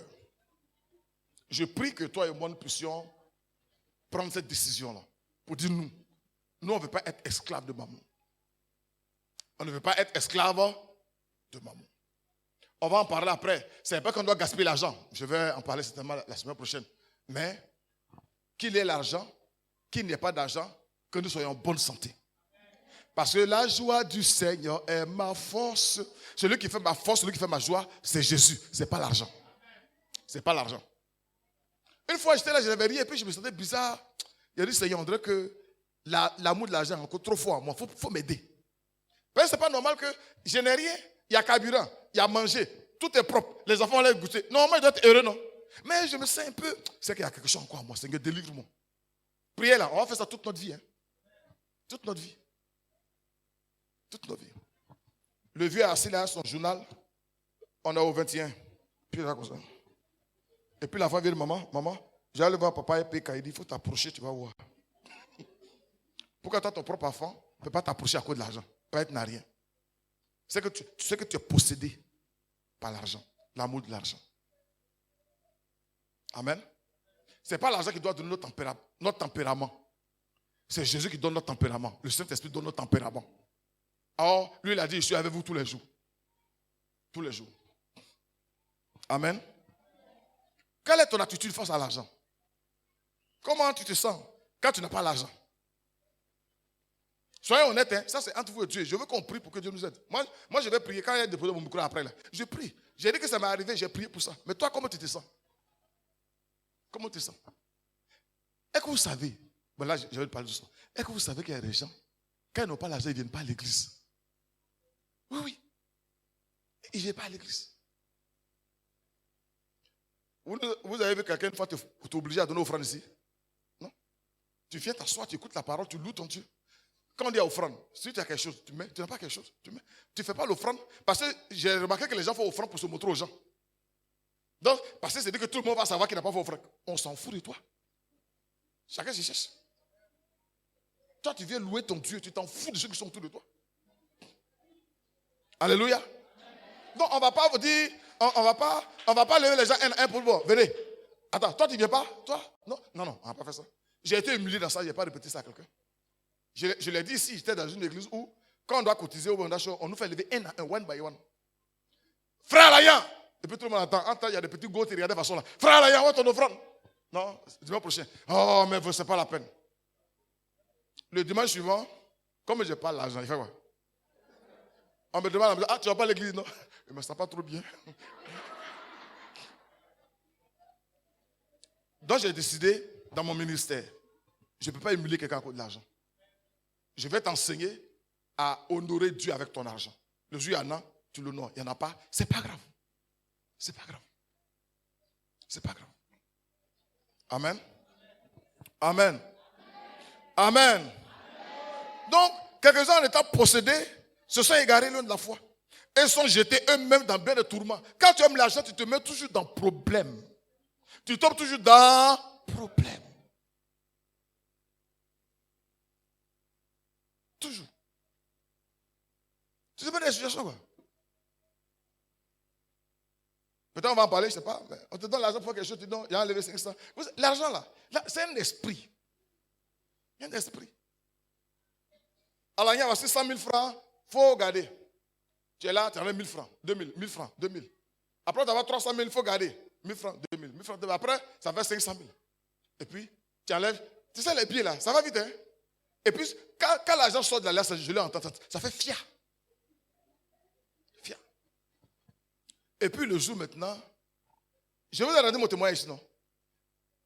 Je prie que toi et moi, nous puissions prendre cette décision-là. Pour dire nous on ne veut pas être esclaves de maman. On ne veut pas être esclaves de maman. On va en parler après. Ce n'est pas qu'on doit gaspiller l'argent. Je vais en parler certainement la semaine prochaine. Mais qu'il y ait l'argent, qu'il n'y ait pas d'argent, que nous soyons en bonne santé. Parce que la joie du Seigneur est ma force. Celui qui fait ma force, celui qui fait ma joie, c'est Jésus. Ce n'est pas l'argent. Ce n'est pas l'argent. Une fois, j'étais là, je n'avais rien, et puis je me sentais bizarre. Il a dit, Seigneur, on dirait que l'amour de l'argent est encore trop fort à moi. Il faut m'aider. Ce n'est pas normal que je n'ai rien. Il y a carburant, il y a manger, tout est propre. Les enfants vont goûter. Normalement, ils doivent être heureux, non? Mais je me sens un peu, c'est qu'il y a quelque chose encore à moi. Seigneur, délivre-moi. Priez là, on va faire ça toute notre vie. Hein? Toute notre vie. Toute notre vie. Le vieux est assis là, son journal. On est au 21. Puis là, comme ça. Et puis la femme vient de maman, j'ai allé voir papa et puis il dit, il faut t'approcher, tu vas voir. Pourquoi toi, ton propre enfant ne peut pas t'approcher à cause de l'argent? Peut-être n'a rien. Tu sais que tu es possédé par l'argent. L'amour de l'argent. Amen. Ce n'est pas l'argent qui doit donner notre tempérament. C'est Jésus qui donne notre tempérament. Le Saint-Esprit donne notre tempérament. Alors, lui, il a dit, je suis avec vous tous les jours. Tous les jours. Amen. Quelle est ton attitude face à l'argent? Comment tu te sens quand tu n'as pas l'argent? Soyez honnêtes, hein? Ça c'est entre vous et Dieu. Je veux qu'on prie pour que Dieu nous aide. Moi je vais prier. Quand il a déposé mon micro après, là, je prie. J'ai dit que ça m'est arrivé, j'ai prié pour ça. Mais toi, comment tu te sens? Comment tu te sens? Est-ce que vous savez, bon là je vais te parler de ça. Est-ce que vous savez qu'il y a des gens, quand ils n'ont pas l'argent, ils ne viennent pas à l'église? Oui, oui. Ils ne viennent pas à l'église. Vous avez vu quelqu'un une fois t'obliger à donner offrande ici? Non? Tu viens t'asseoir, tu écoutes la parole, tu loues ton Dieu. Quand on dit offrande, si tu as quelque chose, tu mets. Tu n'as pas quelque chose, tu mets. Tu ne fais pas l'offrande. Parce que j'ai remarqué que les gens font offrande pour se montrer aux gens. Donc, parce que c'est dit que tout le monde va savoir qu'il n'a pas fait offrande. On s'en fout de toi. Chacun se cherche. Toi, tu viens louer ton Dieu, tu t'en fous de ceux qui sont autour de toi. Alléluia. Donc, on ne va pas vous dire, on va pas lever les gens un pour le bon. Venez. Attends, toi, tu ne viens pas? Toi? Non, on ne va pas faire ça. J'ai été humilié dans ça, je n'ai pas répété ça à quelqu'un. Je l'ai dit ici, j'étais dans une église où, quand on doit cotiser au Bondachon, on nous fait lever un à un, one by one. Frère Layan! Et puis tout le monde entend, il y a des petits gosses qui regardent de façon là. Frère Layan, où est ton offrande? Non, dimanche prochain. Oh, mais ce n'est pas la peine. Le dimanche suivant, comme je n'ai pas l'argent, il fait quoi? On me demande, ah, tu ne vas pas à l'église? Non, je ne me sens pas trop bien. Donc j'ai décidé, dans mon ministère, je ne peux pas humilier quelqu'un à cause de l'argent. Je vais t'enseigner à honorer Dieu avec ton argent. Le jour où il y en a, tu l'honores. Il n'y en a pas, c'est pas grave. C'est pas grave. C'est pas grave. Amen. Amen. Amen. Donc, quelques-uns en étant possédés se sont égarés loin de la foi. Et sont jetés eux-mêmes dans bien de tourments. Quand tu aimes l'argent, tu te mets toujours dans problème. Tu tombes toujours dans problème. Toujours. Tu sais pas des situations quoi. Peut-être on va en parler, je ne sais pas. On te donne l'argent pour faire quelque chose, tu donnes, il y a enlevé 500. L'argent là, c'est un esprit. Il y a un esprit. Alors il y a 600 000 francs, il faut garder. Tu es là, tu enlèves 1000 francs, 2000, 1000 francs, 2000. Après tu as 300 000, il faut garder. 1000 francs, 2000, 1000 francs, 2000. Après, ça fait 500 000. Et puis, tu enlèves. Tu sais, les pieds là, ça va vite, hein? Et puis, quand l'argent sort de la laisse, je l'ai entendu, ça fait fia. Fia. Et puis, le jour maintenant, je vais vous donner mon témoignage sinon.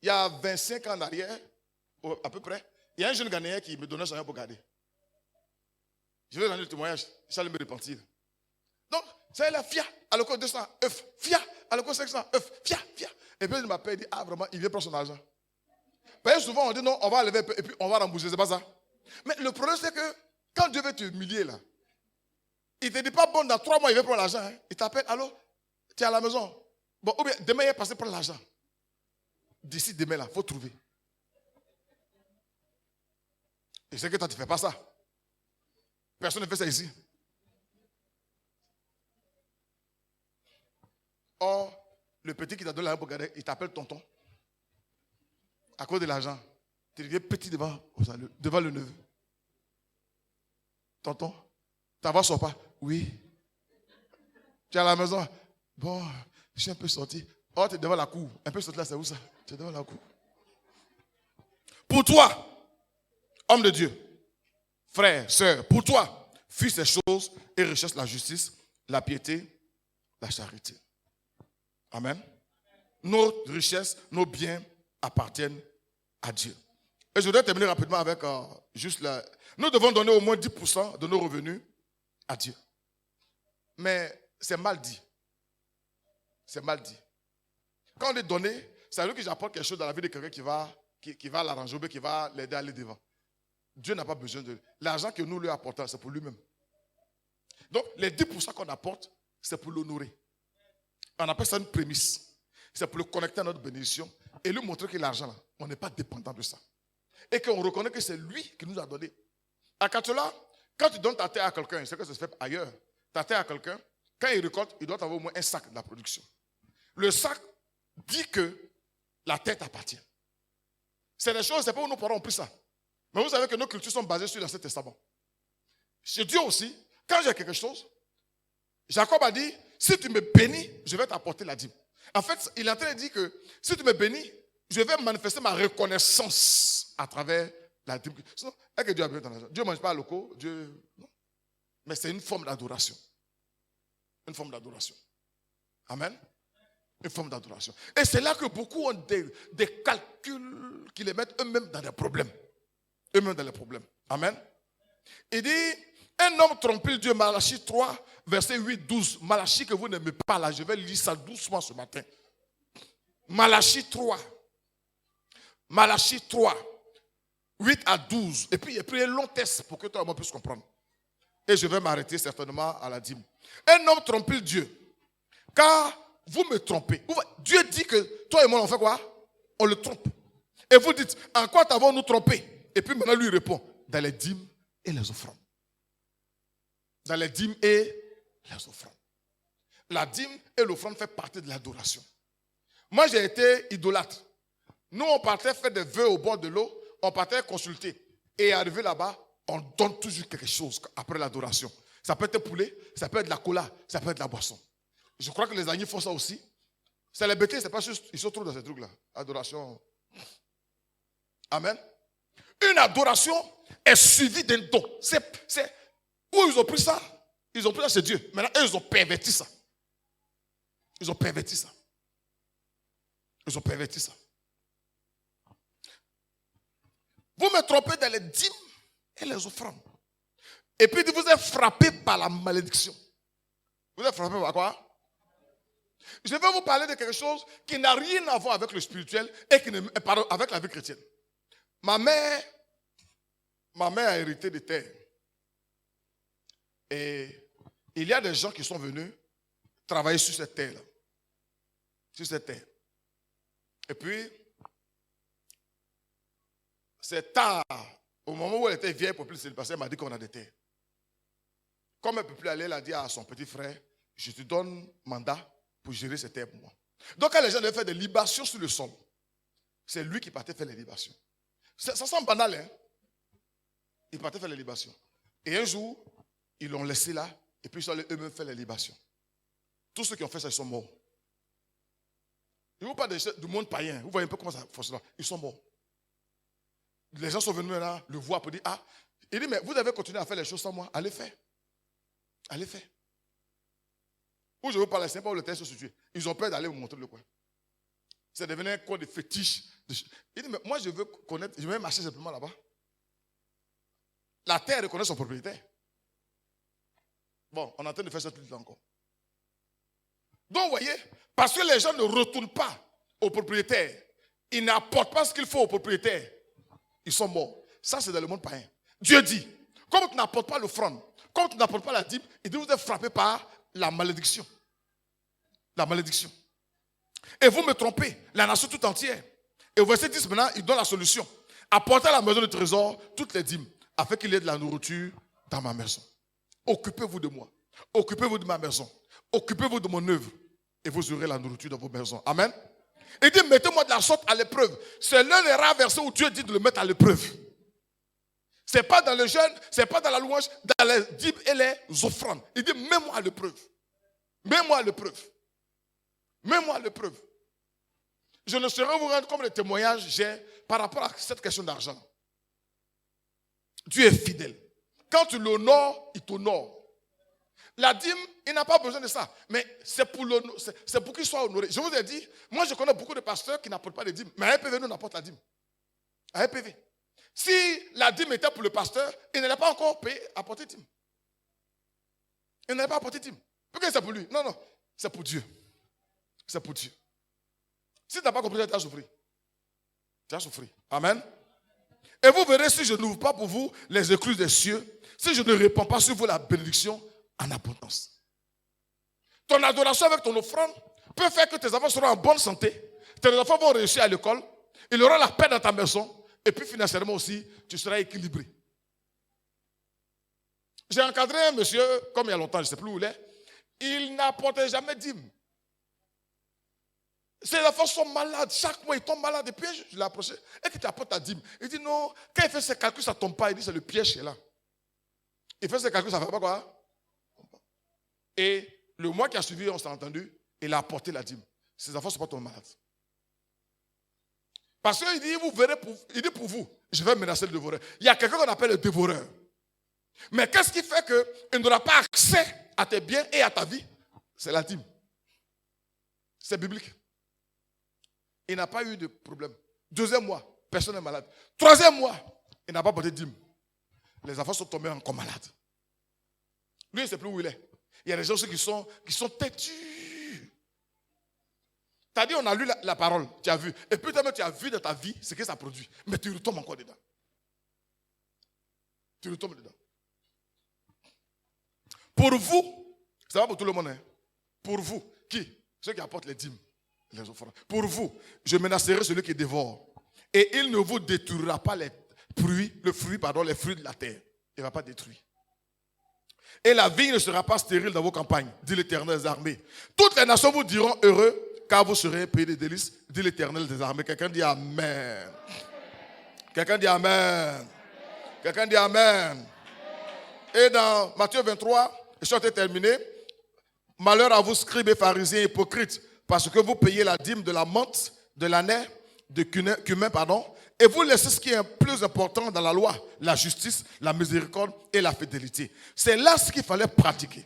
Il y a 25 ans en arrière, à peu près, il y a un jeune Ghanéen qui me donnait son argent pour garder. Je vais vous donner le témoignage, j'allais me repentir. Donc, ça est là, fia, à l'école 200 œufs, fia, à l'école 500 œufs, fia, fia. Et puis, il m'appelle, il dit, ah vraiment, il vient prendre son argent. Parce que souvent, on dit non, on va enlever un peu et puis on va rembourser, c'est pas ça. Mais le problème, c'est que quand Dieu veut te humilier, là, il ne te dit pas, bon, dans 3 mois, il veut prendre l'argent. Hein. Il t'appelle, allô, tu es à la maison. Bon, ou bien, demain, il est passé prendre l'argent. D'ici demain, là, il faut trouver. Et c'est que toi, tu ne fais pas ça. Personne ne fait ça ici. Or, le petit qui t'a donné l'argent pour garder, il t'appelle tonton. À cause de l'argent. Tu deviens petit devant le neveu. Tonton, ta voix ne sort pas. Oui. Tu es à la maison. Bon, je suis un peu sorti. Oh, tu es devant la cour. Un peu sorti là, c'est où ça? Tu es devant la cour. Pour toi, homme de Dieu, frère, sœur, pour toi, fuis ces choses et recherche la justice, la piété, la charité. Amen. Nos richesses, nos biens appartiennent à Dieu. Et je voudrais terminer rapidement avec juste la... Nous devons donner au moins 10% de nos revenus à Dieu. Mais c'est mal dit. C'est mal dit. Quand on est donné, ça veut dire que j'apporte quelque chose dans la vie de quelqu'un qui va l'arranger, qui va l'aider à aller devant. Dieu n'a pas besoin de... L'argent que nous lui apportons, c'est pour lui-même. Donc, les 10% qu'on apporte, c'est pour l'honorer. On appelle ça une prémisse. C'est pour le connecter à notre bénédiction et lui montrer que l'argent, là, on n'est pas dépendant de ça. Et qu'on reconnaît que c'est lui qui nous a donné. À Katola, quand tu donnes ta terre à quelqu'un, c'est que ça se fait ailleurs. Ta terre à quelqu'un, quand il récolte, il doit avoir au moins un sac de la production. Le sac dit que la tête appartient. C'est des choses, c'est pas où nos parents ont pris ça. Mais vous savez que nos cultures sont basées sur l'Ancien Testament. Chez Dieu aussi, quand j'ai quelque chose, Jacob a dit, si tu me bénis, je vais t'apporter la dîme. En fait, il est en train de dire que si tu me bénis, je vais manifester ma reconnaissance à travers la dîme. Sinon, est-ce que Dieu a besoin d'argent? Dieu ne mange pas à loco, Dieu. Non. Mais c'est une forme d'adoration. Une forme d'adoration. Amen. Une forme d'adoration. Et c'est là que beaucoup ont des calculs qui les mettent eux-mêmes dans des problèmes. Eux-mêmes dans les problèmes. Amen. Il dit, un homme trompait Dieu, Malachie 3, verset 8, 12. Malachie que vous n'aimez pas là, je vais lire ça doucement ce matin. Malachie 3. Malachie 3, 8 à 12. Et puis il y a pris un long test pour que toi et moi puissions comprendre. Et je vais m'arrêter certainement à la dîme. Un homme trompait Dieu. Car vous me trompez. Dieu dit que toi et moi on fait quoi? On le trompe. Et vous dites, en quoi t'avons-nous trompé? Et puis maintenant lui répond, dans les dîmes et les offrandes. Dans les dîmes et les offrandes. La dîme et l'offrande fait partie de l'adoration. Moi j'ai été idolâtre. Nous on partait faire des vœux au bord de l'eau, on partait consulter. Et arrivé là-bas, on donne toujours quelque chose après l'adoration. Ça peut être poulet, ça peut être de la cola, ça peut être de la boisson. Je crois que les agneaux font ça aussi. C'est les bêtises, c'est pas juste, ils se trouvent dans ces trucs-là. Adoration. Amen. Une adoration est suivie d'un don. C'est où ils ont pris ça? Ils ont pris ça chez Dieu. Maintenant, eux, ils ont perverti ça. Ils ont perverti ça. Ils ont perverti ça. Vous me trompez dans les dîmes et les offrandes. Et puis, vous êtes frappé par la malédiction. Vous êtes frappé par quoi? Je vais vous parler de quelque chose qui n'a rien à voir avec le spirituel et avec la vie chrétienne. Ma mère a hérité des terres. Et il y a des gens qui sont venus travailler sur cette terre-là. Sur cette terre. Et puis, c'est tard, au moment où elle était vieille pour plus célibataire, elle m'a dit qu'on a des terres. Comme elle ne peut plus aller, elle a dit à son petit frère, je te donne mandat pour gérer ces terres pour moi. Donc quand les gens devaient faire des libations sur le sol, c'est lui qui partait faire les libations. Ça semble banal, hein? Il partait faire les libations. Et un jour, ils l'ont laissé là, et puis ils sont allés eux-mêmes faire les libations. Tous ceux qui ont fait ça, ils sont morts. Je ne vous parle du monde païen. Vous voyez un peu comment ça fonctionne. Ils sont morts. Les gens sont venus là, le voir pour dire, ah, il dit, mais vous devez continuer à faire les choses sans moi. Allez faire. Allez faire. Où je veux parler, c'est pas où le terrain se situe. Ils ont peur d'aller vous montrer le coin. C'est devenu un coin de fétiche. Il dit, mais moi je veux connaître, je vais marcher simplement là-bas. La terre reconnaît son propriétaire. Bon, on est en train de faire ça tout le temps encore. Donc, vous voyez, parce que les gens ne retournent pas au propriétaire, ils n'apportent pas ce qu'il faut au propriétaire, ils sont morts. Ça, c'est dans le monde païen. Dieu dit, comme tu n'apportes pas l'offrande, comme tu n'apportes pas la dîme, il dit, vous êtes frappé par la malédiction. La malédiction. Et vous me trompez, la nation tout entière. Et au verset 10, maintenant, il donne la solution. Apportez à la maison du trésor toutes les dîmes, afin qu'il y ait de la nourriture dans ma maison. Occupez-vous de moi. Occupez-vous de ma maison. Occupez-vous de mon œuvre. Et vous aurez la nourriture dans vos maisons. Amen. Il dit, mettez-moi de la sorte à l'épreuve. C'est l'un des rares versets où Dieu dit de le mettre à l'épreuve. Ce n'est pas dans le jeûne, ce n'est pas dans la louange, dans les dîmes et les offrandes. Il dit, mets-moi à l'épreuve. Mets-moi à l'épreuve. Mets-moi à l'épreuve. Je ne saurais vous rendre comme le témoignage j'ai par rapport à cette question d'argent. Dieu est fidèle. Quand tu l'honores, il t'honore. La dîme, il n'a pas besoin de ça. Mais c'est pour qu'il soit honoré. Je vous ai dit, moi je connais beaucoup de pasteurs qui n'apportent pas de dîme. Mais à EPV, nous, on apporte la dîme. À EPV. Si la dîme était pour le pasteur, il n'allait pas encore payer, apporter dîme. Il n'allait pas apporter dîme. Pourquoi c'est pour lui? Non, non. C'est pour Dieu. C'est pour Dieu. Si tu n'as pas compris, tu as souffert. Tu as souffert. Amen. Et vous verrez si je n'ouvre pas pour vous les écluses des cieux, si je ne répands pas sur vous la bénédiction en abondance. Ton adoration avec ton offrande peut faire que tes enfants seront en bonne santé, tes enfants vont réussir à l'école, il aura la paix dans ta maison, et puis financièrement aussi, tu seras équilibré. J'ai encadré un monsieur, comme il y a longtemps, je ne sais plus où il est, il n'apportait jamais dîme. Ces enfants sont malades. Chaque mois, ils tombent malades. Et puis, je l'ai approché. Et que tu apportes ta dîme. Il dit non. Quand il fait ses calculs, ça ne tombe pas. Il dit c'est le piège qui est là. Il fait ses calculs, ça ne fait pas quoi. Et le mois qui a suivi, on s'est entendu. Il a apporté la dîme. Ces enfants ne sont pas tombés malades. Parce qu'il dit, vous verrez, il dit pour vous, je vais menacer le dévoreur. Il y a quelqu'un qu'on appelle le dévoreur. Mais qu'est-ce qui fait qu'il n'aura pas accès à tes biens et à ta vie? C'est la dîme. C'est biblique. Il n'a pas eu de problème. Deuxième mois, personne n'est malade. Troisième mois, il n'a pas porté de dîme. Les enfants sont tombés encore malades. Lui, il ne sait plus où il est. Il y a des gens aussi qui sont têtus. Tu as dit, on a lu la parole, tu as vu. Et puis tu as vu dans ta vie ce que ça produit. Mais tu retombes encore dedans. Tu retombes dedans. Pour vous, ça va pour tout le monde. Hein? Pour vous, qui? Ceux qui apportent les dîmes, les offrandes. Pour vous, je menacerai celui qui dévore. Et il ne vous détruira pas les fruits de la terre. Il ne va pas détruire. Et la vie ne sera pas stérile dans vos campagnes, dit l'Éternel des armées. Toutes les nations vous diront heureux, car vous serez un pays de délices, dit l'Éternel des armées. Quelqu'un dit Amen. Quelqu'un dit Amen. Quelqu'un dit Amen. Et dans Matthieu 23, je suis terminé. Malheur à vous, scribes et pharisiens hypocrites, parce que vous payez la dîme de la menthe, de l'année, de cumin, et vous laissez ce qui est plus important dans la loi, la justice, la miséricorde et la fidélité. C'est là ce qu'il fallait pratiquer.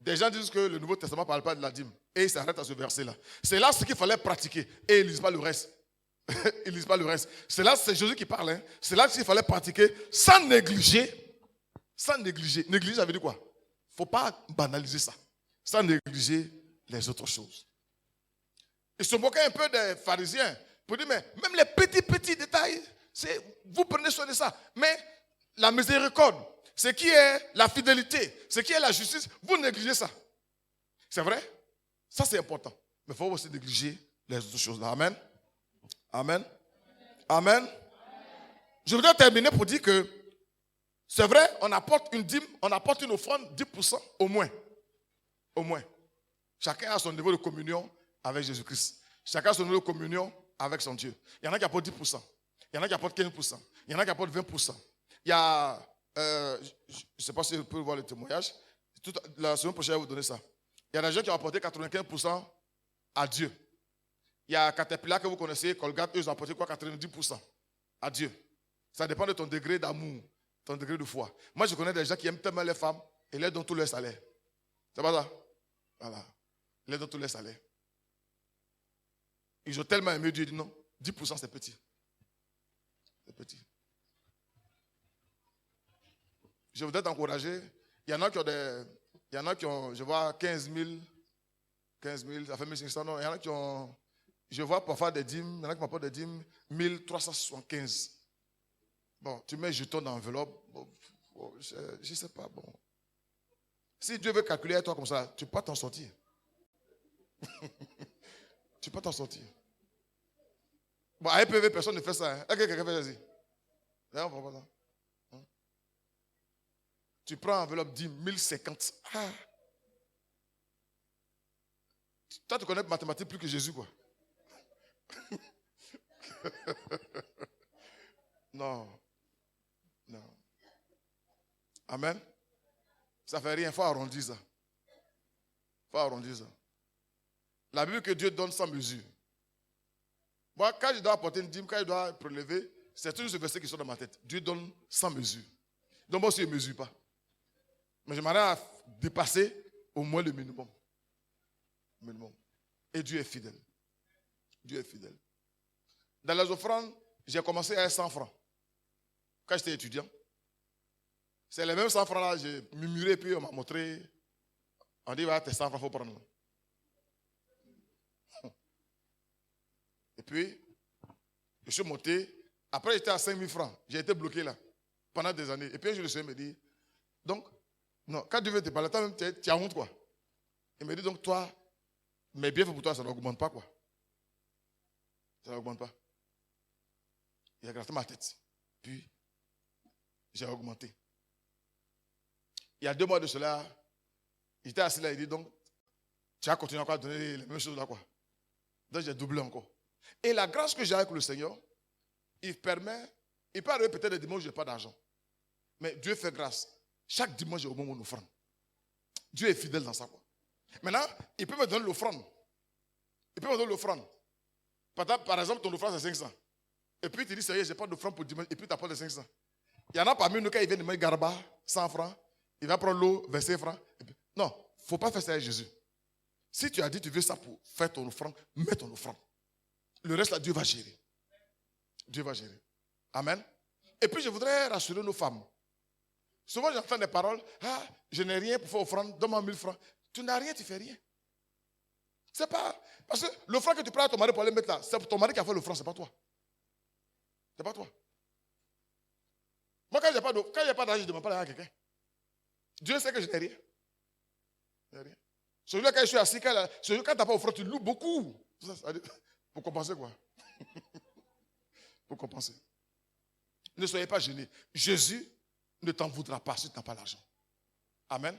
Des gens disent que le Nouveau Testament ne parle pas de la dîme, et ils s'arrêtent à ce verset-là. C'est là ce qu'il fallait pratiquer, et ils ne lisent pas le reste. Ils ne lisent pas le reste. C'est là, c'est Jésus qui parle. Hein. C'est là qu'il fallait pratiquer sans négliger. Sans négliger. Négliger, ça veut dire quoi? Il ne faut pas banaliser ça. Sans négliger les autres choses. Ils se moquaient un peu des pharisiens. Pour dire, mais même les petits détails, vous prenez soin de ça. Mais la miséricorde, ce qui est la fidélité, ce qui est la justice, vous négligez ça. C'est vrai? Ça, c'est important. Mais il faut aussi négliger les autres choses. Amen. Amen. Amen. Je voudrais terminer pour dire que c'est vrai, on apporte une dîme, on apporte une offrande, 10% au moins. Au moins. Chacun a son niveau de communion avec Jésus-Christ. Chacun a son niveau de communion avec son Dieu. Il y en a qui apportent 10%. Il y en a qui apportent 15%. Il y en a qui apportent 20%. Il y a, je ne sais pas si vous pouvez voir le témoignage. La semaine prochaine, je vais vous donner ça. Il y a des gens qui ont apporté 95% à Dieu. Il y a Caterpillar que vous connaissez, Colgate, eux, ils ont apporté quoi? 90% à Dieu. Ça dépend de ton degré d'amour, ton degré de foi. Moi, je connais des gens qui aiment tellement les femmes et leur donnent tout leur salaire. C'est pas ça? Voilà. Ils leur donnent tout leur salaire. Ils ont tellement aimé Dieu, ils disent non, 10% c'est petit. C'est petit. Je voudrais t'encourager. Il y en a qui ont il y en a qui ont, je vois 15 000, ça fait 1500, non. Il y en a qui ont, je vois parfois des dîmes, il y en a qui m'apportent des dîmes, 1375. Bon, tu mets jeton dans l'enveloppe, bon, je ne sais pas, bon. Si Dieu veut calculer à toi comme ça, tu ne peux pas t'en sortir. Tu ne peux pas t'en sortir. Bon, à EPV, personne ne fait ça. Hein. Quelqu'un fait ça. Là, on ne fait pas ça. Hein? Tu prends l'enveloppe 10, 1050. Ah. Toi, tu connais mathématiques plus que Jésus, quoi. Non. Non. Amen. Ça ne fait rien. Il faut arrondir ça. Il faut arrondir ça. La Bible que Dieu donne sans mesure. Moi, quand je dois apporter une dîme, quand je dois prélever, c'est toujours ce verset qui sort dans ma tête. Dieu donne sans mesure. Donc moi aussi, je ne mesure pas. Mais j'aimerais à dépasser au moins le minimum. Minimum. Et Dieu est fidèle. Dieu est fidèle. Dans les offrandes, j'ai commencé à 100 francs. Quand j'étais étudiant. C'est les mêmes 100 francs là, j'ai murmuré, puis on m'a montré. On dit, voilà, tes 100 francs, il faut prendre. Et puis, je suis monté. Après, j'étais à 5 000 francs. J'ai été bloqué là, pendant des années. Et puis, je le Seigneur me dit, donc, non, quand Dieu veut te parler, toi-même, tu as honte, quoi. Il me dit, donc, toi, mes bienfaits pour toi, ça n'augmente pas, quoi. Ça n'augmente pas. Il a gratté ma tête. Puis, j'ai augmenté. Il y a 2 mois de cela, j'étais assis là, il dit, donc, tu as continué à donner les mêmes choses là, quoi. Donc j'ai doublé encore. Et la grâce que j'ai avec le Seigneur, il peut arriver peut-être des dimanches où je n'ai pas d'argent. Mais Dieu fait grâce. Chaque dimanche, j'ai au moins mon offrande. Dieu est fidèle dans ça. Quoi. Maintenant, il peut me donner l'offrande. Par exemple, ton offrande, c'est 500. Et puis, tu dis, Seigneur, je n'ai pas d'offrande pour dimanche. Et puis, tu apportes les 500. Il y en a parmi nous, quand ils viennent demander garba, 100 francs. Il va prendre l'eau, 25 francs. Non, il ne faut pas faire ça avec Jésus. Si tu as dit, tu veux ça pour faire ton offrande, mets ton offrande. Le reste, là, Dieu va gérer. Dieu va gérer. Amen. Et puis, je voudrais rassurer nos femmes. Souvent, j'entends des paroles. Ah, je n'ai rien pour faire offrande, donne-moi 1000 francs. Tu n'as rien, tu ne fais rien. C'est pas. Parce que l'offrande que tu prends à ton mari pour aller mettre là, c'est ton mari qui a fait l'offrande, ce n'est pas toi. C'est pas toi. Moi, quand il n'y a pas d'argent, je ne demande pas l'argent à quelqu'un. Dieu sait que je n'ai rien. Je n'ai rien. Celui-là, quand je suis assis, quand tu n'as pas offrande, tu loues beaucoup. Pour compenser quoi? Pour compenser. Ne soyez pas gênés. Jésus ne t'en voudra pas si tu n'as pas l'argent. Amen.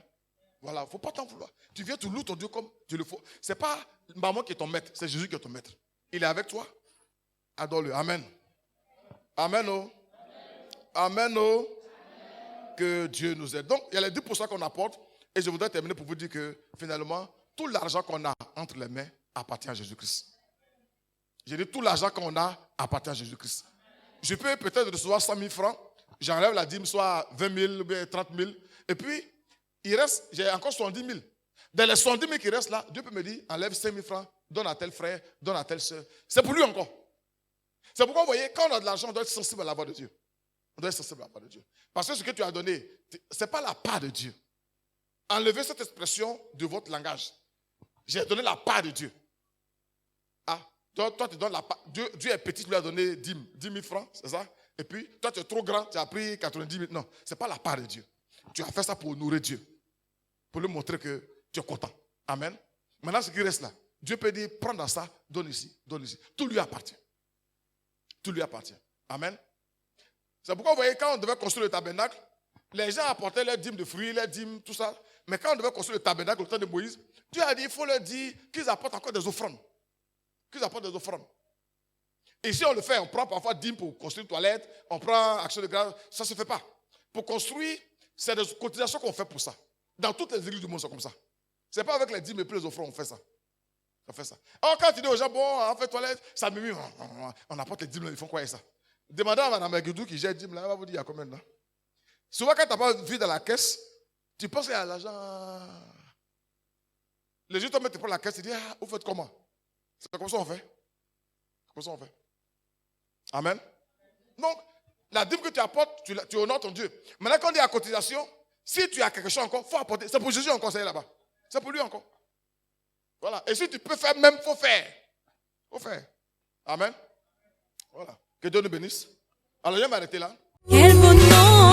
Voilà, il ne faut pas t'en vouloir. Tu viens, tu loues ton Dieu comme tu le faut. Ce n'est pas maman qui est ton maître, c'est Jésus qui est ton maître. Il est avec toi. Adore-le. Amen. Amen. Oh. Amen. Oh. Que Dieu nous aide. Donc, il y a les 10% qu'on apporte. Et je voudrais terminer pour vous dire que finalement, tout l'argent qu'on a entre les mains appartient à Jésus-Christ. J'ai dit tout l'argent qu'on a appartient à Jésus-Christ. Je peux peut-être recevoir 100 000 francs. J'enlève la dîme, soit 20 000 ou bien 30 000. Et puis, il reste, j'ai encore 70 000. Dans les 70 000 qui restent là, Dieu peut me dire, enlève 5 000 francs, donne à tel frère, donne à telle soeur. C'est pour lui encore. C'est pourquoi vous voyez, quand on a de l'argent, on doit être sensible à la voix de Dieu. On doit être sensible à la voix de Dieu. Parce que ce que tu as donné, ce n'est pas la part de Dieu. Enlevez cette expression de votre langage. J'ai donné la part de Dieu. Ah, toi tu donnes la part. Dieu est petit, tu lui as donné 10 000 francs, c'est ça? Et puis, toi tu es trop grand, tu as pris 90 000. Non, ce n'est pas la part de Dieu. Tu as fait ça pour honorer Dieu. Pour lui montrer que tu es content. Amen. Maintenant, ce qui reste là, Dieu peut dire, prends dans ça, donne ici, donne ici. Tout lui appartient. Tout lui appartient. Amen. C'est pourquoi vous voyez, quand on devait construire le tabernacle, les gens apportaient leurs dîmes de fruits, leurs dîmes, tout ça. Mais quand on devait construire le tabernacle au temps de Moïse, Dieu a dit, il faut leur dire qu'ils apportent encore des offrandes. Qu'ils apportent des offrandes. Et si on le fait, on prend parfois dîmes pour construire une toilette, on prend action de grâce, ça ne se fait pas. Pour construire, c'est des cotisations qu'on fait pour ça. Dans toutes les églises du monde, c'est comme ça. Ce n'est pas avec les dîmes et plus les offrandes, on fait ça. On fait ça. Alors quand tu dis aux gens, bon, on fait toilette, ça me met, on apporte les dîmes, ils font quoi avec ça? Demandez à Mme Guidou qui gère les dîmes, là, elle va vous dire, il y a combien là? Souvent, quand tu n'as pas vu dans la caisse, tu penses qu'il y a l'argent. Les gens te prennent la caisse, tu dis, ah, vous faites comment? C'est comme ça qu'on fait. C'est comme ça qu'on fait. Amen. Donc, la dîme que tu apportes, tu honores ton Dieu. Maintenant, quand on dit à cotisation, si tu as quelque chose encore, il faut apporter. C'est pour Jésus encore, c'est là-bas. C'est pour lui encore. Voilà. Et si tu peux faire même, il faut faire. Il faut faire. Amen. Voilà. Que Dieu nous bénisse. Alors, je vais m'arrêter là. Quel bon nom.